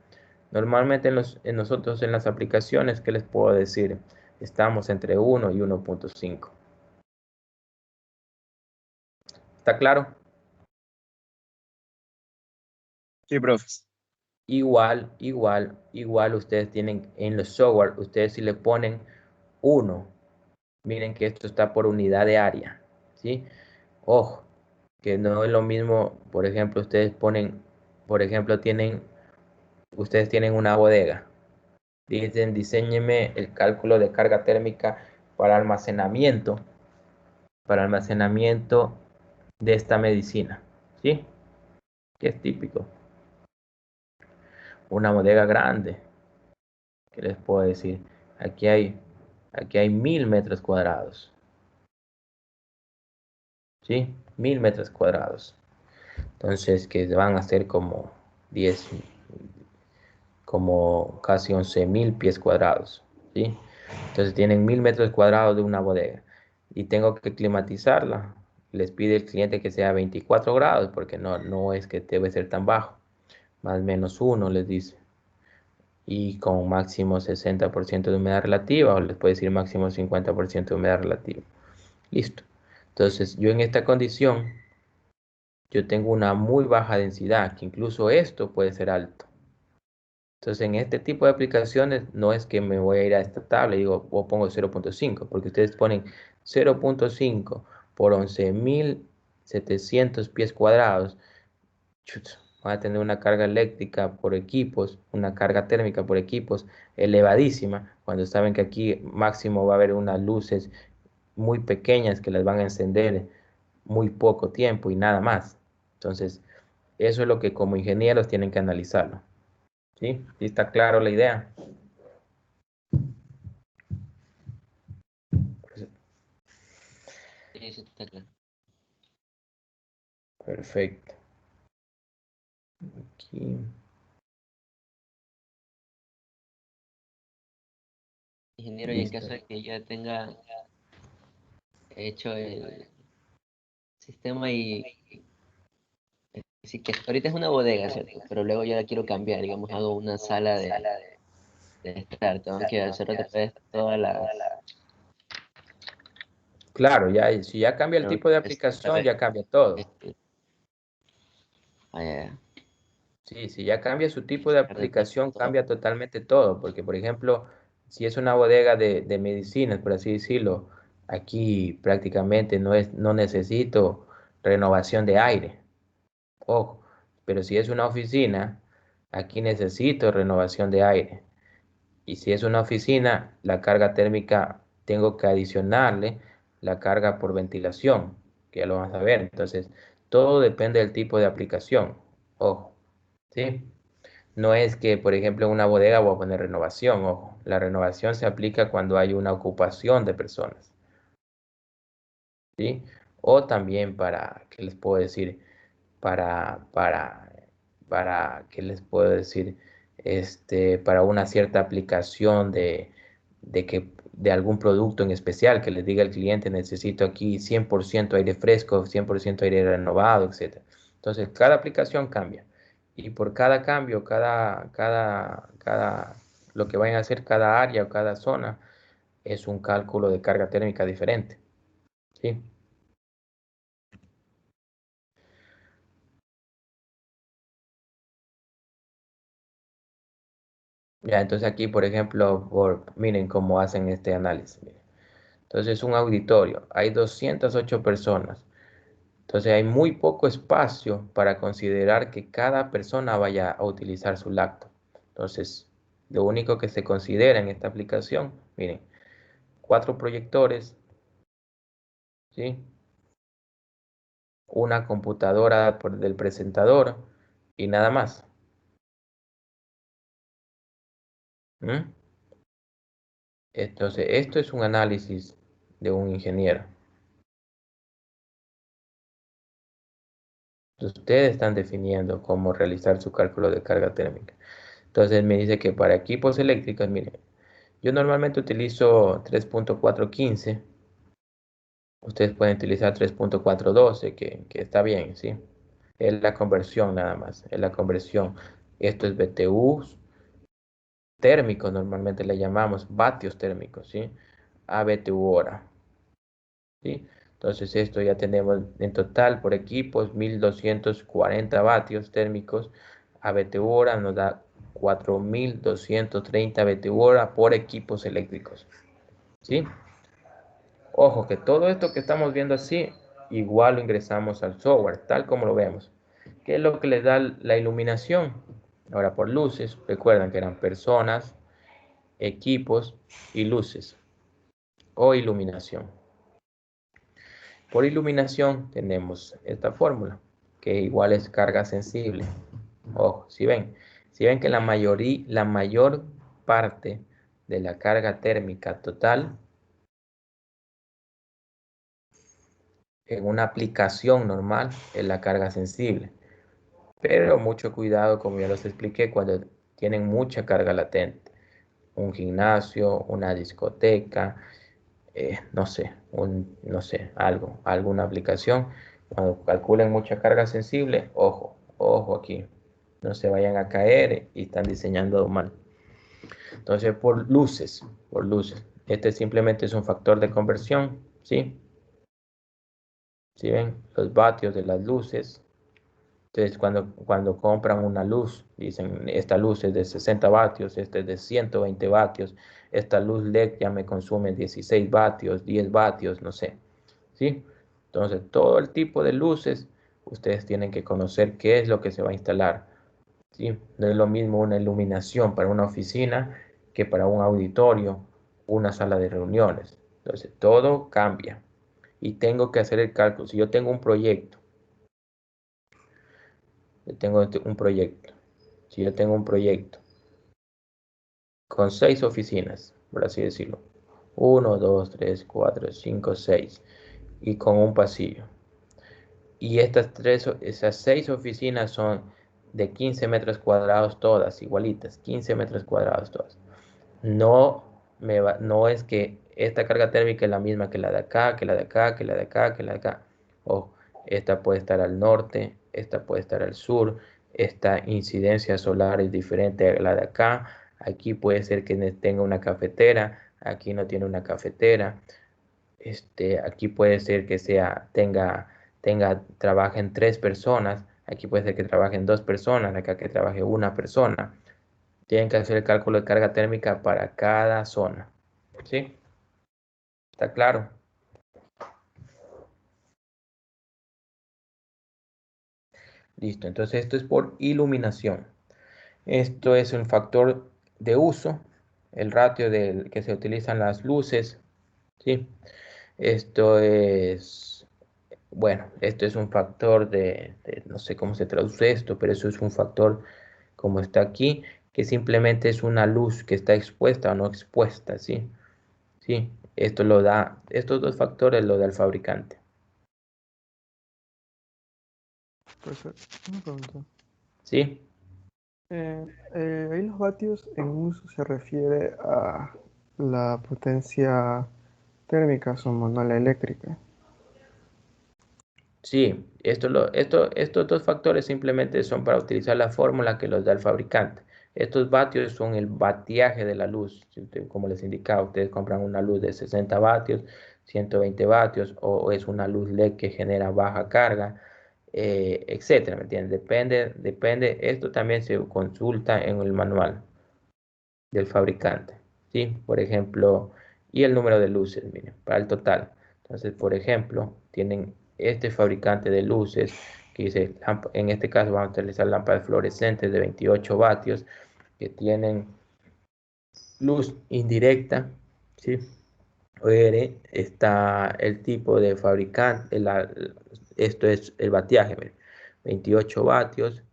Speaker 1: Normalmente nosotros en las aplicaciones, ¿qué les puedo decir? Estamos entre 1 y 1.5. ¿Está claro?
Speaker 7: Sí, profe.
Speaker 1: Igual ustedes tienen en los software, ustedes si le ponen 1. Miren que esto está por unidad de área, ¿sí? Ojo, que no es lo mismo, por ejemplo, ustedes ponen, por ejemplo, ustedes tienen una bodega. Dicen, diséñeme el cálculo de carga térmica para almacenamiento de esta medicina, ¿sí? Que es típico. Una bodega grande, ¿qué les puedo decir? Aquí hay 1000 metros cuadrados, ¿sí? 1000 metros cuadrados. Entonces, que van a ser como casi 11.000 pies cuadrados, ¿sí? Entonces tienen 1000 metros cuadrados de una bodega y tengo que climatizarla. Les pide el cliente que sea 24 grados porque no es que debe ser tan bajo, más o menos 1 les dice. Y con máximo 60% de humedad relativa, o les puede decir máximo 50% de humedad relativa. Listo. Entonces yo en esta condición, yo tengo una muy baja densidad, que incluso esto puede ser alto. Entonces, en este tipo de aplicaciones no es que me voy a ir a esta tabla y digo, o pongo 0.5, porque ustedes ponen 0.5 por 11.700 pies cuadrados. Van a tener una carga eléctrica por equipos, una carga térmica por equipos elevadísima, cuando saben que aquí máximo va a haber unas luces muy pequeñas que las van a encender muy poco tiempo y nada más. Entonces, eso es lo que como ingenieros tienen que analizarlo. ¿Sí? ¿Sí está claro la idea?
Speaker 8: Sí, eso está claro.
Speaker 1: Perfecto. Aquí.
Speaker 8: Ingeniero, y en
Speaker 1: Listo.
Speaker 8: caso de que ya tenga hecho el sistema y sí que ahorita es una bodega, ¿cierto? Pero luego yo la quiero cambiar, digamos, hago una sala de estar, tengo que hacer otra vez todas las...
Speaker 1: Claro, ya, si ya cambia el
Speaker 8: tengo
Speaker 1: tipo de
Speaker 8: que
Speaker 1: aplicación,
Speaker 8: saber,
Speaker 1: ya cambia todo.
Speaker 8: ah, ya,
Speaker 1: Sí, si ya cambia su tipo de
Speaker 8: sacar de todo.
Speaker 1: aplicación, cambia totalmente todo. Porque, por ejemplo, si es una bodega de medicinas, por así decirlo, aquí prácticamente no necesito renovación de aire. Ojo, pero si es una oficina, aquí necesito renovación de aire. Y si es una oficina, la carga térmica tengo que adicionarle la carga por ventilación, que ya lo vamos a ver. Entonces, todo depende del tipo de aplicación. Ojo, ¿sí? No es que, por ejemplo, en una bodega voy a poner renovación. Ojo, la renovación se aplica cuando hay una ocupación de personas, ¿sí? O también para, ¿qué les puedo decir? Para, para, ¿qué les puedo decir? Para una cierta aplicación de algún producto en especial, que les diga al cliente, necesito aquí 100% aire fresco, 100% aire renovado, etc. Entonces, cada aplicación cambia. Y por cada cambio, lo que vayan a hacer cada área o cada zona, es un cálculo de carga térmica diferente. ¿Sí? Ya, entonces aquí, por ejemplo, miren cómo hacen este análisis. Miren. Entonces, un auditorio, hay 208 personas. Entonces, hay muy poco espacio para considerar que cada persona vaya a utilizar su laptop. Entonces, lo único que se considera en esta aplicación, miren, 4 proyectores, ¿sí? Una computadora del presentador y nada más. ¿Mm? Entonces, esto es un análisis de un ingeniero. Ustedes están definiendo cómo realizar su cálculo de carga térmica. Entonces me dice que para equipos eléctricos, miren, yo normalmente utilizo 3.415. Ustedes pueden utilizar 3.412, que está bien, ¿sí? Es la conversión nada más, es la conversión. Esto es BTU térmicos, normalmente le llamamos vatios térmicos, ¿sí? A BTU hora, ¿sí? Entonces esto ya tenemos en total por equipos 1240 vatios térmicos a BTU hora, nos da 4230 BTU hora por equipos eléctricos, ¿sí? Ojo, que todo esto que estamos viendo así, igual lo ingresamos al software, tal como lo vemos. ¿Qué es lo que les da la iluminación? Ahora, por luces, recuerdan que eran personas, equipos y luces, o iluminación. Por iluminación tenemos esta fórmula, que igual es carga sensible. Ojo, si ven que la mayor parte de la carga térmica total en una aplicación normal es la carga sensible. Pero mucho cuidado, como ya los expliqué, cuando tienen mucha carga latente. Un gimnasio, una discoteca, no sé, alguna aplicación. Cuando calculen mucha carga sensible, ojo aquí. No se vayan a caer y están diseñando mal. Entonces, por luces. Este simplemente es un factor de conversión, ¿sí? ¿Sí ven? Los vatios de las luces. Entonces, cuando compran una luz, dicen, esta luz es de 60 vatios, esta es de 120 vatios, esta luz LED ya me consume 16 vatios, 10 vatios, no sé, ¿sí? Entonces, todo el tipo de luces, ustedes tienen que conocer qué es lo que se va a instalar, ¿sí? No es lo mismo una iluminación para una oficina que para un auditorio, una sala de reuniones. Entonces, todo cambia y tengo que hacer el cálculo. Si yo tengo un proyecto, si yo tengo un proyecto con 6 oficinas, por así decirlo, 1, 2, 3, 4, 5, 6, y con un pasillo, y esas 6 oficinas son de 15 metros cuadrados todas, igualitas, 15 metros cuadrados todas. No es que esta carga térmica es la misma que la de acá, que la de acá, que la de acá, que la de acá. O esta puede estar al norte, esta puede estar al sur, esta incidencia solar es diferente a la de acá. Aquí puede ser que tenga una cafetera, aquí no tiene una cafetera. Aquí puede ser que trabajen 3 personas, aquí puede ser que trabajen 2 personas, acá que trabaje una persona. Tienen que hacer el cálculo de carga térmica para cada zona. ¿Sí? ¿Está claro? Listo. Entonces esto es por iluminación. Esto es un factor de uso, el ratio del que se utilizan las luces. ¿Sí? Esto es, bueno, esto es un factor no sé cómo se traduce esto, pero eso es un factor como está aquí, que simplemente es una luz que está expuesta o no expuesta, ¿sí? Sí, estos dos factores lo da el fabricante.
Speaker 9: Profesor, una pregunta.
Speaker 1: ¿Sí?
Speaker 9: Ahí los vatios en uso se refiere a la potencia térmica, somos, no la eléctrica.
Speaker 1: Sí, estos dos factores simplemente son para utilizar la fórmula que los da el fabricante. Estos vatios son el vatiaje de la luz. Como les indicaba, ustedes compran una luz de 60 vatios, 120 vatios, o es una luz LED que genera baja carga, etcétera, ¿me entienden? Depende. Esto también se consulta en el manual del fabricante, ¿sí? Por ejemplo, y el número de luces, miren, para el total. Entonces, por ejemplo, tienen este fabricante de luces que dice, en este caso vamos a utilizar lámparas fluorescentes de 28 vatios que tienen luz indirecta, ¿sí? Está el tipo de fabricante, esto es el vatiaje, miren, 28 vatios.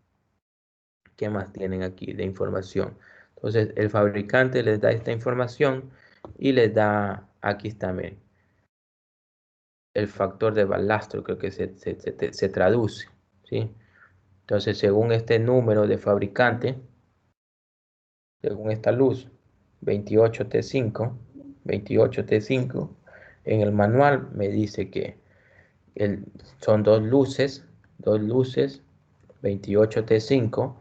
Speaker 1: ¿Qué más tienen aquí de información? Entonces, el fabricante les da esta información y les da, aquí está, miren, el factor de balastro, creo que se traduce, ¿sí? Entonces, según este número de fabricante, según esta luz, 28T5, 28T5, en el manual me dice que son dos luces, 28T5,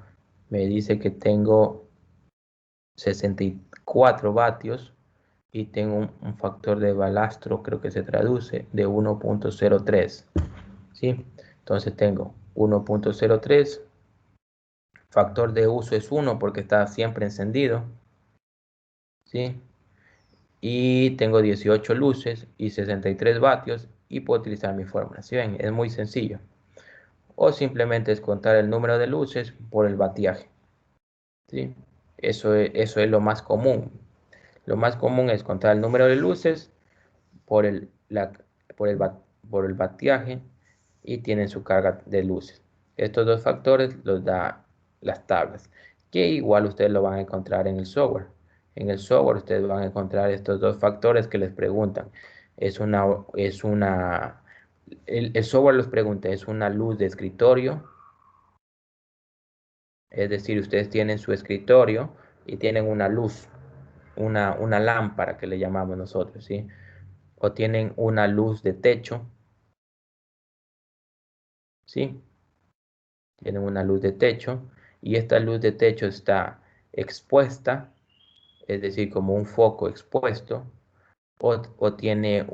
Speaker 1: me dice que tengo 64 vatios y tengo un factor de balastro, creo que se traduce, de 1.03, ¿sí? Entonces tengo 1.03, factor de uso es 1 porque está siempre encendido, ¿sí? y tengo 18 luces y 63 vatios y puedo utilizar mi fórmula. ¿Sí ven? Es muy sencillo. O simplemente es contar el número de luces por el vatiaje. ¿Sí? Eso es lo más común. Lo más común es contar el número de luces por por el vatiaje y tienen su carga de luces. Estos dos factores los da las tablas, que igual ustedes lo van a encontrar en el software. En el software ustedes van a encontrar estos dos factores que les preguntan. El software les pregunta, ¿es una luz de escritorio? Es decir, ustedes tienen su escritorio y tienen una luz, una lámpara que le llamamos nosotros, ¿sí? O tienen una luz de techo, ¿sí? Tienen una luz de techo y esta luz de techo está expuesta, es decir, como un foco expuesto, o tiene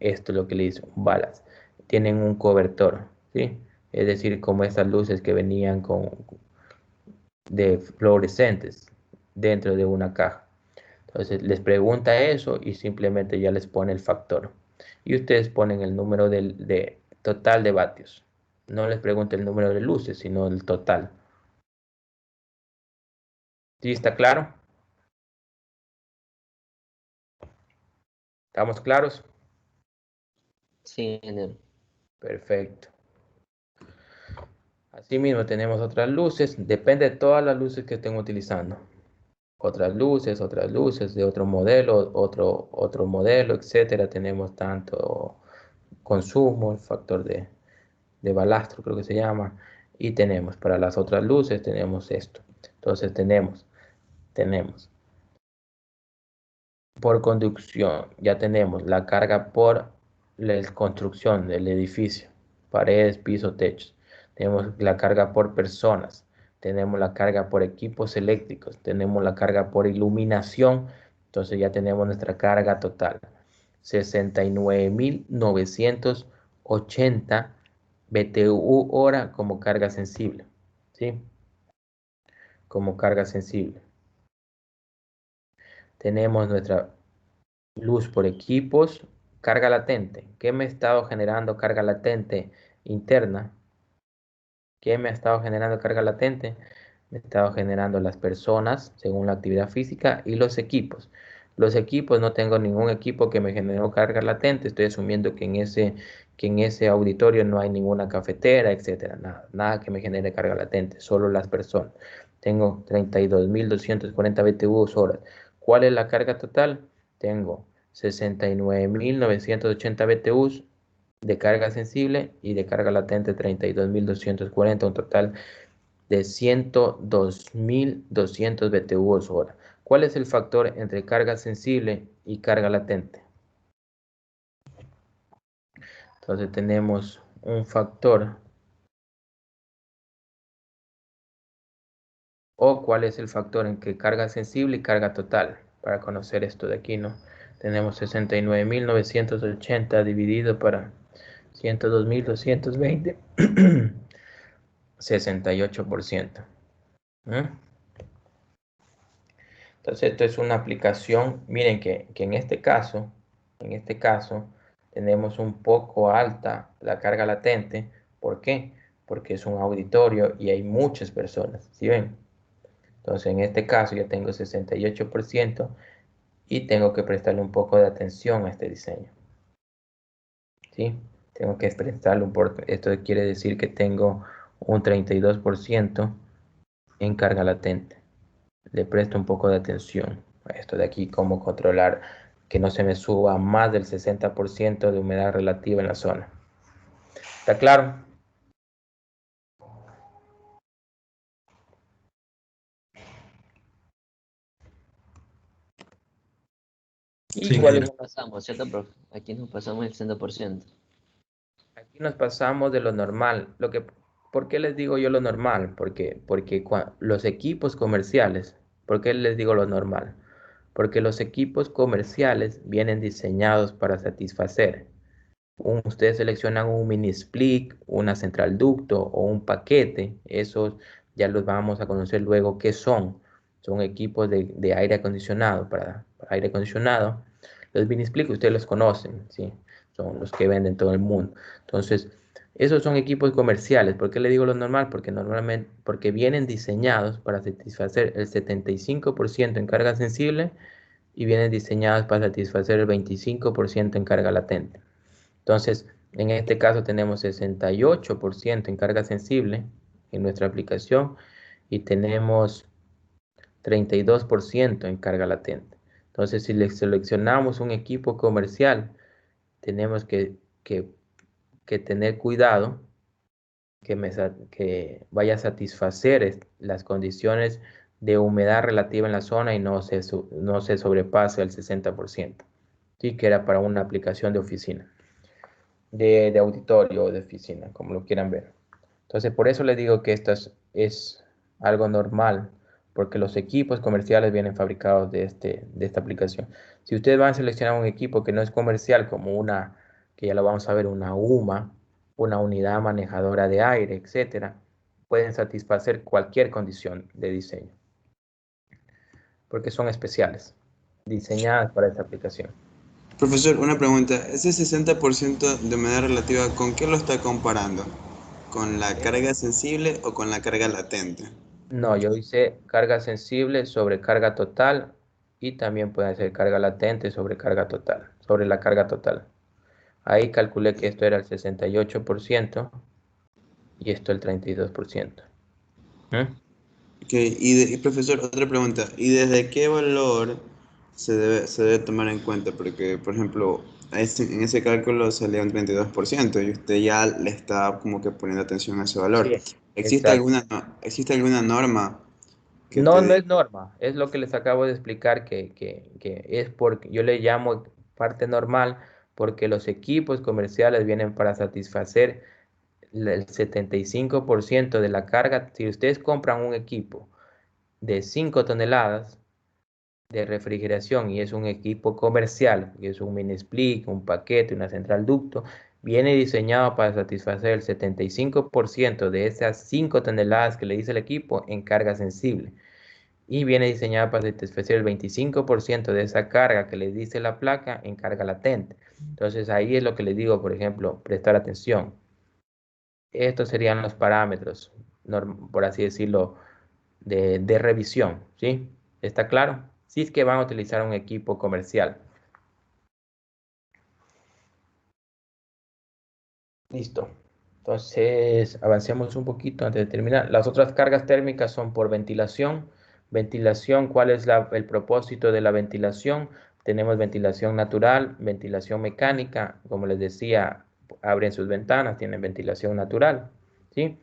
Speaker 1: esto es lo que le dice, un balas, tienen un cobertor, ¿sí? Es decir, como estas luces que venían de fluorescentes dentro de una caja. Entonces les pregunta eso y simplemente ya les pone el factor. Y ustedes ponen el número de total de vatios. No les pregunta el número de luces, sino el total. ¿Sí está claro? ¿Estamos claros?
Speaker 8: Sí, ingeniero.
Speaker 1: Perfecto. Asimismo tenemos otras luces. Depende de todas las luces que estén utilizando. Otras luces de otro modelo, otro modelo, etcétera. Tenemos tanto consumo, el factor de balastro creo que se llama, y tenemos para las otras luces tenemos esto. Entonces tenemos por conducción, ya tenemos la carga por la construcción del edificio, paredes, piso, techos. Tenemos la carga por personas, tenemos la carga por equipos eléctricos, tenemos la carga por iluminación. Entonces ya tenemos nuestra carga total, 69.980 BTU hora como carga sensible, ¿sí? Como carga sensible. Tenemos nuestra luz por equipos, carga latente. ¿Qué me ha estado generando carga latente interna? ¿Qué me ha estado generando carga latente? Me ha estado generando las personas según la actividad física y los equipos. Los equipos, no tengo ningún equipo que me generó carga latente. Estoy asumiendo que en ese auditorio no hay ninguna cafetera, etcétera. Nada que me genere carga latente, solo las personas. Tengo 32.240 BTU horas. ¿Cuál es la carga total? Tengo 69.980 BTUs de carga sensible y de carga latente 32.240, un total de 102.200 BTU hora. ¿Cuál es el factor entre carga sensible y carga latente? Entonces tenemos un factor, o cuál es el factor entre carga sensible y carga total. Para conocer esto de aquí, ¿no? Tenemos 69.980 dividido para 102.220, 68%. Entonces esto es una aplicación, miren que en este caso, tenemos un poco alta la carga latente. ¿Por qué? Porque es un auditorio y hay muchas personas, ¿sí ven? Entonces en este caso ya tengo 68% y tengo que prestarle un poco de atención a este diseño, ¿sí? Tengo que prestarle esto quiere decir que tengo un 32% en carga latente. Le presto un poco de atención a esto de aquí, cómo controlar que no se me suba más del 60% de humedad relativa en la zona. ¿Está claro? ¿Y
Speaker 3: Sí,
Speaker 1: cuál es?
Speaker 8: Nos pasamos, ¿cierto, profe? Aquí nos pasamos el 60%.
Speaker 1: Aquí nos pasamos de lo normal. ¿Por qué les digo yo lo normal? Porque los equipos comerciales, ¿por qué les digo lo normal? Porque los equipos comerciales vienen diseñados para satisfacer. Ustedes seleccionan un mini split, una central ducto o un paquete. Esos ya los vamos a conocer luego qué son. son equipos de aire acondicionado, para aire acondicionado. Los mini split ustedes los conocen, ¿sí? Son los que venden en todo el mundo. Entonces, esos son equipos comerciales. ¿Por qué le digo lo normal? Porque vienen diseñados para satisfacer el 75% en carga sensible y vienen diseñados para satisfacer el 25% en carga latente. Entonces, en este caso tenemos 68% en carga sensible en nuestra aplicación y tenemos 32% en carga latente. Entonces, si le seleccionamos un equipo comercial, tenemos que tener cuidado que vaya a satisfacer las condiciones de humedad relativa en la zona y no se sobrepase el 60%. Sí, que era para una aplicación de oficina, de auditorio o de oficina, como lo quieran ver. Entonces, por eso les digo que esto es algo normal, porque los equipos comerciales vienen fabricados de esta aplicación. Si ustedes van a seleccionar un equipo que no es comercial, como una, que ya lo vamos a ver, una UMA, una unidad manejadora de aire, etcétera, pueden satisfacer cualquier condición de diseño, porque son especiales, diseñadas para esta aplicación.
Speaker 3: Profesor, una pregunta. ¿Ese 60% de humedad relativa, con qué lo está comparando? ¿Con la carga sensible o con la carga latente?
Speaker 1: No, yo hice carga sensible sobre carga total y también puede ser carga latente sobre carga total, sobre la carga total. Ahí calculé que esto era el 68% y esto el 32%.
Speaker 3: Ok, y profesor, otra pregunta. ¿Y desde qué valor se debe tomar en cuenta? Porque, por ejemplo, en ese cálculo salía un 32% y usted ya le está como que poniendo atención a ese valor.
Speaker 1: Sí, exacto.
Speaker 3: ¿Existe alguna norma que
Speaker 1: No,
Speaker 3: te
Speaker 1: no
Speaker 3: dé?
Speaker 1: es norma, es lo que les acabo de explicar que es porque yo le llamo parte normal porque los equipos comerciales vienen para satisfacer el 75% de la carga. Si ustedes compran un equipo de 5 toneladas de refrigeración y es un equipo comercial, que es un mini split, un paquete, una central ducto, viene diseñado para satisfacer el 75% de esas 5 toneladas que le dice el equipo en carga sensible y viene diseñado para satisfacer el 25% de esa carga que le dice la placa en carga latente. Entonces ahí es lo que les digo, por ejemplo, prestar atención. Estos serían los parámetros, por así decirlo, de revisión, ¿sí? ¿Está claro? Si es que van a utilizar un equipo comercial. Listo. Entonces, avancemos un poquito antes de terminar. Las otras cargas térmicas son por ventilación. Ventilación, ¿cuál es el propósito de la ventilación? Tenemos ventilación natural, ventilación mecánica. Como les decía, abren sus ventanas, tienen ventilación natural, ¿sí?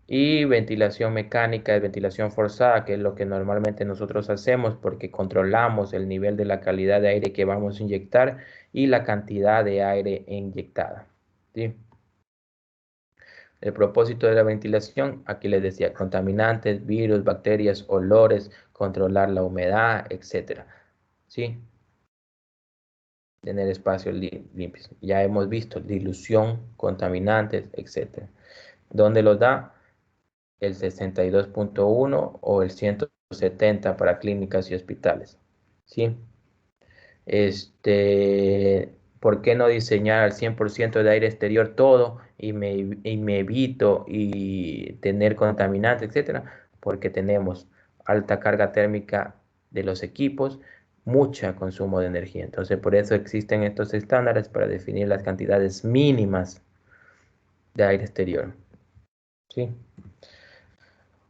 Speaker 1: Y ventilación mecánica es ventilación forzada, que es lo que normalmente nosotros hacemos porque controlamos el nivel de la calidad de aire que vamos a inyectar y la cantidad de aire inyectada, ¿sí? El propósito de la ventilación, aquí les decía, contaminantes, virus, bacterias, olores, controlar la humedad, etcétera, ¿sí? Tener espacios limpios. Ya hemos visto dilución, contaminantes, etcétera. ¿Dónde los da? El 62.1 o el 170 para clínicas y hospitales, ¿sí? ¿Por qué no diseñar al 100% de aire exterior todo y me evito y tener contaminantes, etcétera? Porque tenemos alta carga térmica de los equipos, mucha consumo de energía. Entonces, por eso existen estos estándares para definir las cantidades mínimas de aire exterior, ¿sí?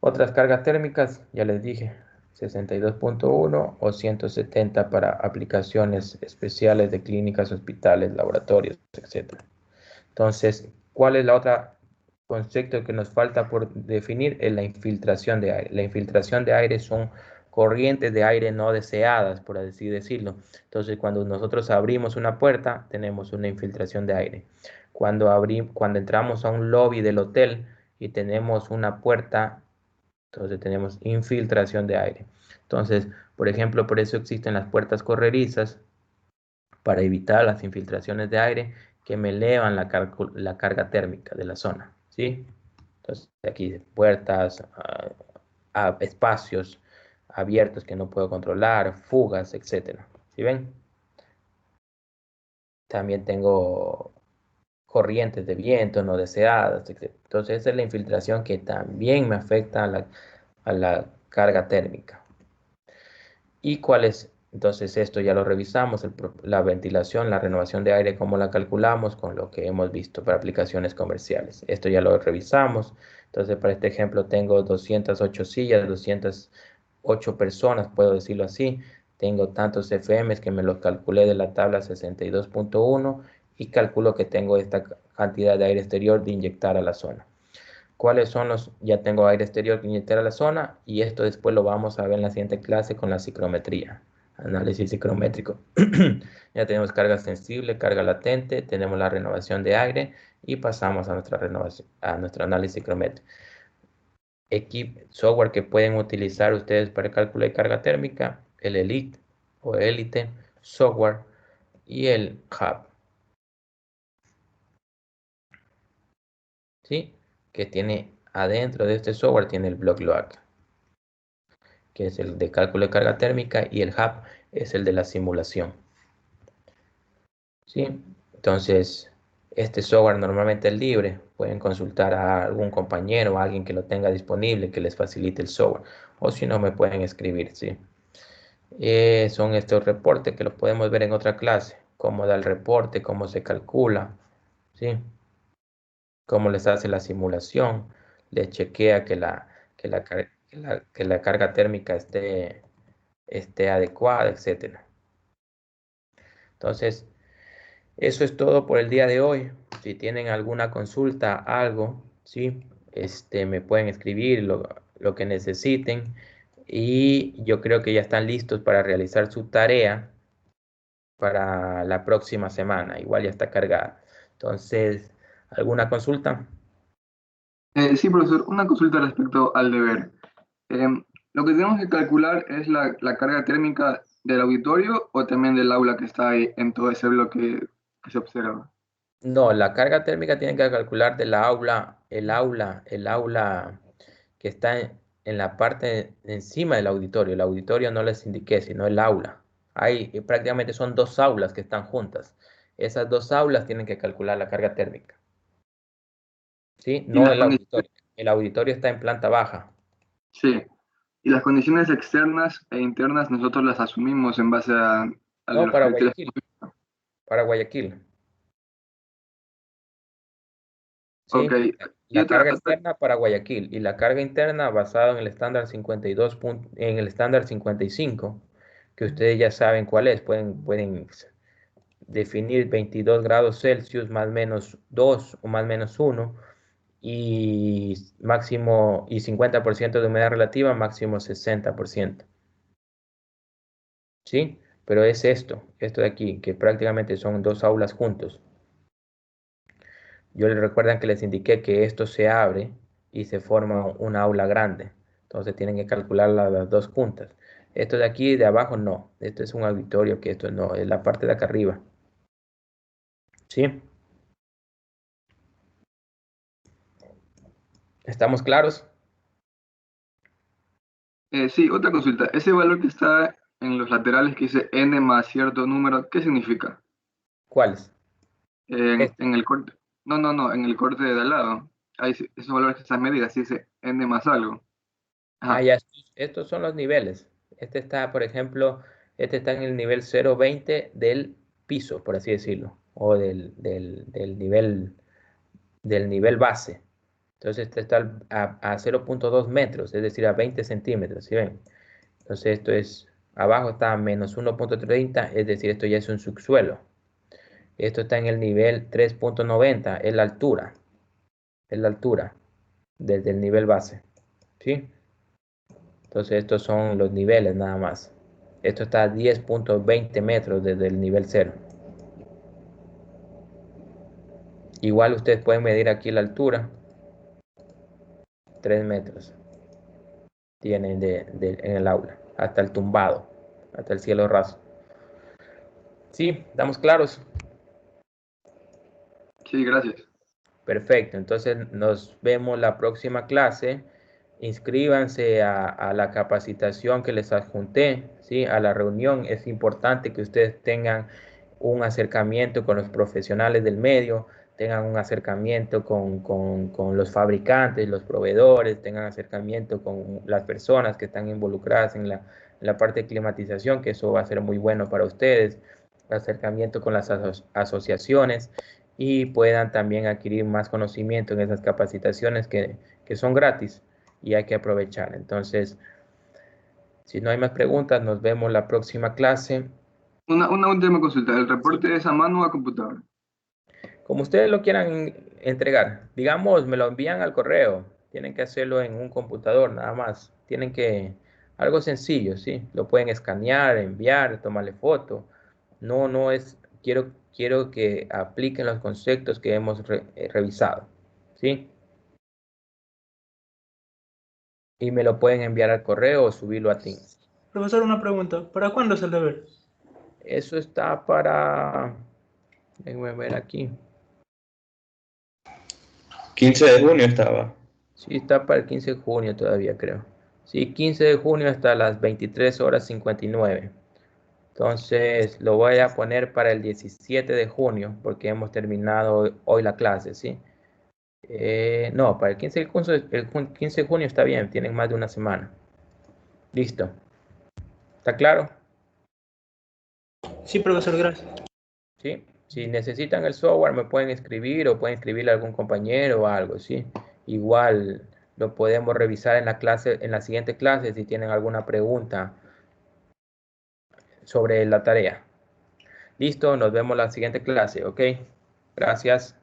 Speaker 1: Otras cargas térmicas, ya les dije, 62.1 o 170 para aplicaciones especiales de clínicas, hospitales, laboratorios, etc. Entonces, ¿cuál es la otra concepto que nos falta por definir? Es la infiltración de aire. La infiltración de aire son corrientes de aire no deseadas, por así decirlo. Entonces, cuando nosotros abrimos una puerta, tenemos una infiltración de aire. Cuando entramos a un lobby del hotel y tenemos una puerta, entonces tenemos infiltración de aire. Entonces, por ejemplo, por eso existen las puertas correrizas para evitar las infiltraciones de aire que me elevan la carga térmica de la zona, ¿sí? Entonces, aquí puertas, espacios, abiertos que no puedo controlar, fugas, etc. ¿Sí ven? También tengo corrientes de viento no deseadas, etc. Entonces esa es la infiltración que también me afecta a la carga térmica. ¿Y cuál es? Entonces esto ya lo revisamos, la ventilación, la renovación de aire, cómo la calculamos con lo que hemos visto para aplicaciones comerciales. Esto ya lo revisamos. Entonces para este ejemplo tengo 208 sillas, 208 personas, puedo decirlo así. Tengo tantos FMs que me los calculé de la tabla 62.1 y calculo que tengo esta cantidad de aire exterior de inyectar a la zona. ¿Cuáles son los? Ya tengo aire exterior que inyectar a la zona y esto después lo vamos a ver en la siguiente clase con la psicrometría, análisis psicométrico. Ya tenemos carga sensible, carga latente, tenemos la renovación de aire y pasamos a nuestra renovación, a nuestro análisis psicométrico. Software que pueden utilizar ustedes para el cálculo de carga térmica, el Elite o Elite Software y el Hub. ¿Sí? Que tiene adentro de este software tiene el BlockLoad, que es el de cálculo de carga térmica, y el Hub es el de la simulación. ¿Sí? Entonces, este software normalmente es libre. Pueden consultar a algún compañero o a alguien que lo tenga disponible, que les facilite el software. O si no, me pueden escribir, ¿sí? Son estos reportes que los podemos ver en otra clase. Cómo da el reporte, cómo se calcula, ¿sí? Cómo les hace la simulación. Les chequea que la carga térmica esté adecuada, etc. Entonces, eso es todo por el día de hoy. Si tienen alguna consulta, algo, ¿sí? Me pueden escribir lo que necesiten. Y yo creo que ya están listos para realizar su tarea para la próxima semana. Igual ya está cargada. Entonces, ¿alguna consulta?
Speaker 6: Sí, profesor, una consulta respecto al deber. ¿Lo que tenemos que calcular es la carga térmica del auditorio o también del aula que está ahí en todo ese bloque que se observa?
Speaker 1: No, la carga térmica tienen que calcular de la aula, el aula que está en la parte de encima del auditorio. El auditorio no les indiqué, sino el aula. Hay prácticamente son dos aulas que están juntas. Esas dos aulas tienen que calcular la carga térmica. ¿Sí?
Speaker 6: Y
Speaker 1: No
Speaker 6: las
Speaker 1: el
Speaker 6: condiciones,
Speaker 1: auditorio. El auditorio está en planta baja.
Speaker 6: sí. Y las condiciones externas e internas nosotros las asumimos en base a
Speaker 1: No,
Speaker 6: los
Speaker 1: para
Speaker 6: caracteres.
Speaker 1: Guayaquil. Para Guayaquil.
Speaker 6: Ok.
Speaker 1: ¿Sí?
Speaker 6: Y
Speaker 1: La carga externa para Guayaquil y la carga interna basada en el estándar 52, en el estándar 55, que ustedes ya saben cuál es. Pueden definir 22 grados Celsius más menos 2 o más menos 1 y máximo y 50% de humedad relativa, máximo 60%. ¿Sí? Pero es esto de aquí, que prácticamente son dos aulas juntos. Yo les recuerdan que les indiqué que esto se abre y se forma una aula grande. Entonces tienen que calcular las dos juntas. Esto de aquí, de abajo, no. Esto es un auditorio, que esto no, es la parte de acá arriba. ¿Sí? ¿Estamos claros?
Speaker 6: Sí, otra consulta. Ese valor que está en los laterales que dice n más cierto número, ¿qué significa?
Speaker 1: ¿Cuáles?
Speaker 6: En el corte. No, en el corte de al lado. Hay esos valores que están medidas, dice n más algo. Ajá.
Speaker 1: Ya, estos son los niveles. Este está, por ejemplo, este está en el nivel 0,20 del piso, por así decirlo, o del nivel base. Entonces este está a 0,2 metros, es decir, a 20 centímetros, ¿sí ven? Entonces esto es, abajo está a menos 1,30, es decir, esto ya es un subsuelo. Esto está en el nivel 3,90, es la altura desde el nivel base, ¿sí? Entonces estos son los niveles nada más. Esto está a 10,20 metros desde el nivel 0. Igual ustedes pueden medir aquí la altura. 3 metros tienen en el aula, hasta el tumbado, hasta el cielo raso. ¿Sí? ¿Estamos claros?
Speaker 6: Sí, gracias.
Speaker 1: Perfecto, entonces nos vemos la próxima clase inscríbanse a la capacitación que les adjunté, ¿sí? A la reunión. Es importante que ustedes tengan un acercamiento con los profesionales del medio, tengan un acercamiento con los fabricantes, los proveedores, tengan acercamiento con las personas que están involucradas en la parte de climatización, que eso va a ser muy bueno para ustedes, acercamiento con las asociaciones, y puedan también adquirir más conocimiento en esas capacitaciones que son gratis y hay que aprovechar. Entonces, si no hay más preguntas, nos vemos la próxima clase.
Speaker 6: Una última consulta. ¿El reporte
Speaker 1: Sí.
Speaker 6: es a mano o a computadora?
Speaker 1: Como ustedes lo quieran entregar, digamos, me lo envían al correo. Tienen que hacerlo en un computador, nada más. Tienen que, algo sencillo, ¿sí? Lo pueden escanear, enviar, tomarle foto. No es, quiero que apliquen los conceptos que hemos revisado, ¿sí? Y me lo pueden enviar al correo o subirlo a Teams.
Speaker 2: Profesor, una pregunta. ¿Para cuándo es el deber?
Speaker 1: Eso está para, déjenme ver aquí.
Speaker 5: 15 de junio estaba.
Speaker 1: Sí, está para el 15 de junio todavía, creo. Sí, 15 de junio hasta las 23:59. Entonces, lo voy a poner para el 17 de junio, porque hemos terminado hoy la clase, ¿sí? No, para el 15 de junio está bien, tienen más de una semana. Listo. ¿Está claro?
Speaker 2: Sí, profesor, gracias.
Speaker 1: ¿Sí? Si necesitan el software, me pueden escribir o pueden escribirle a algún compañero o algo, ¿sí? Igual lo podemos revisar en la clase, en la siguiente clase si tienen alguna pregunta sobre la tarea. Listo, nos vemos en la siguiente clase, ¿ok? Gracias.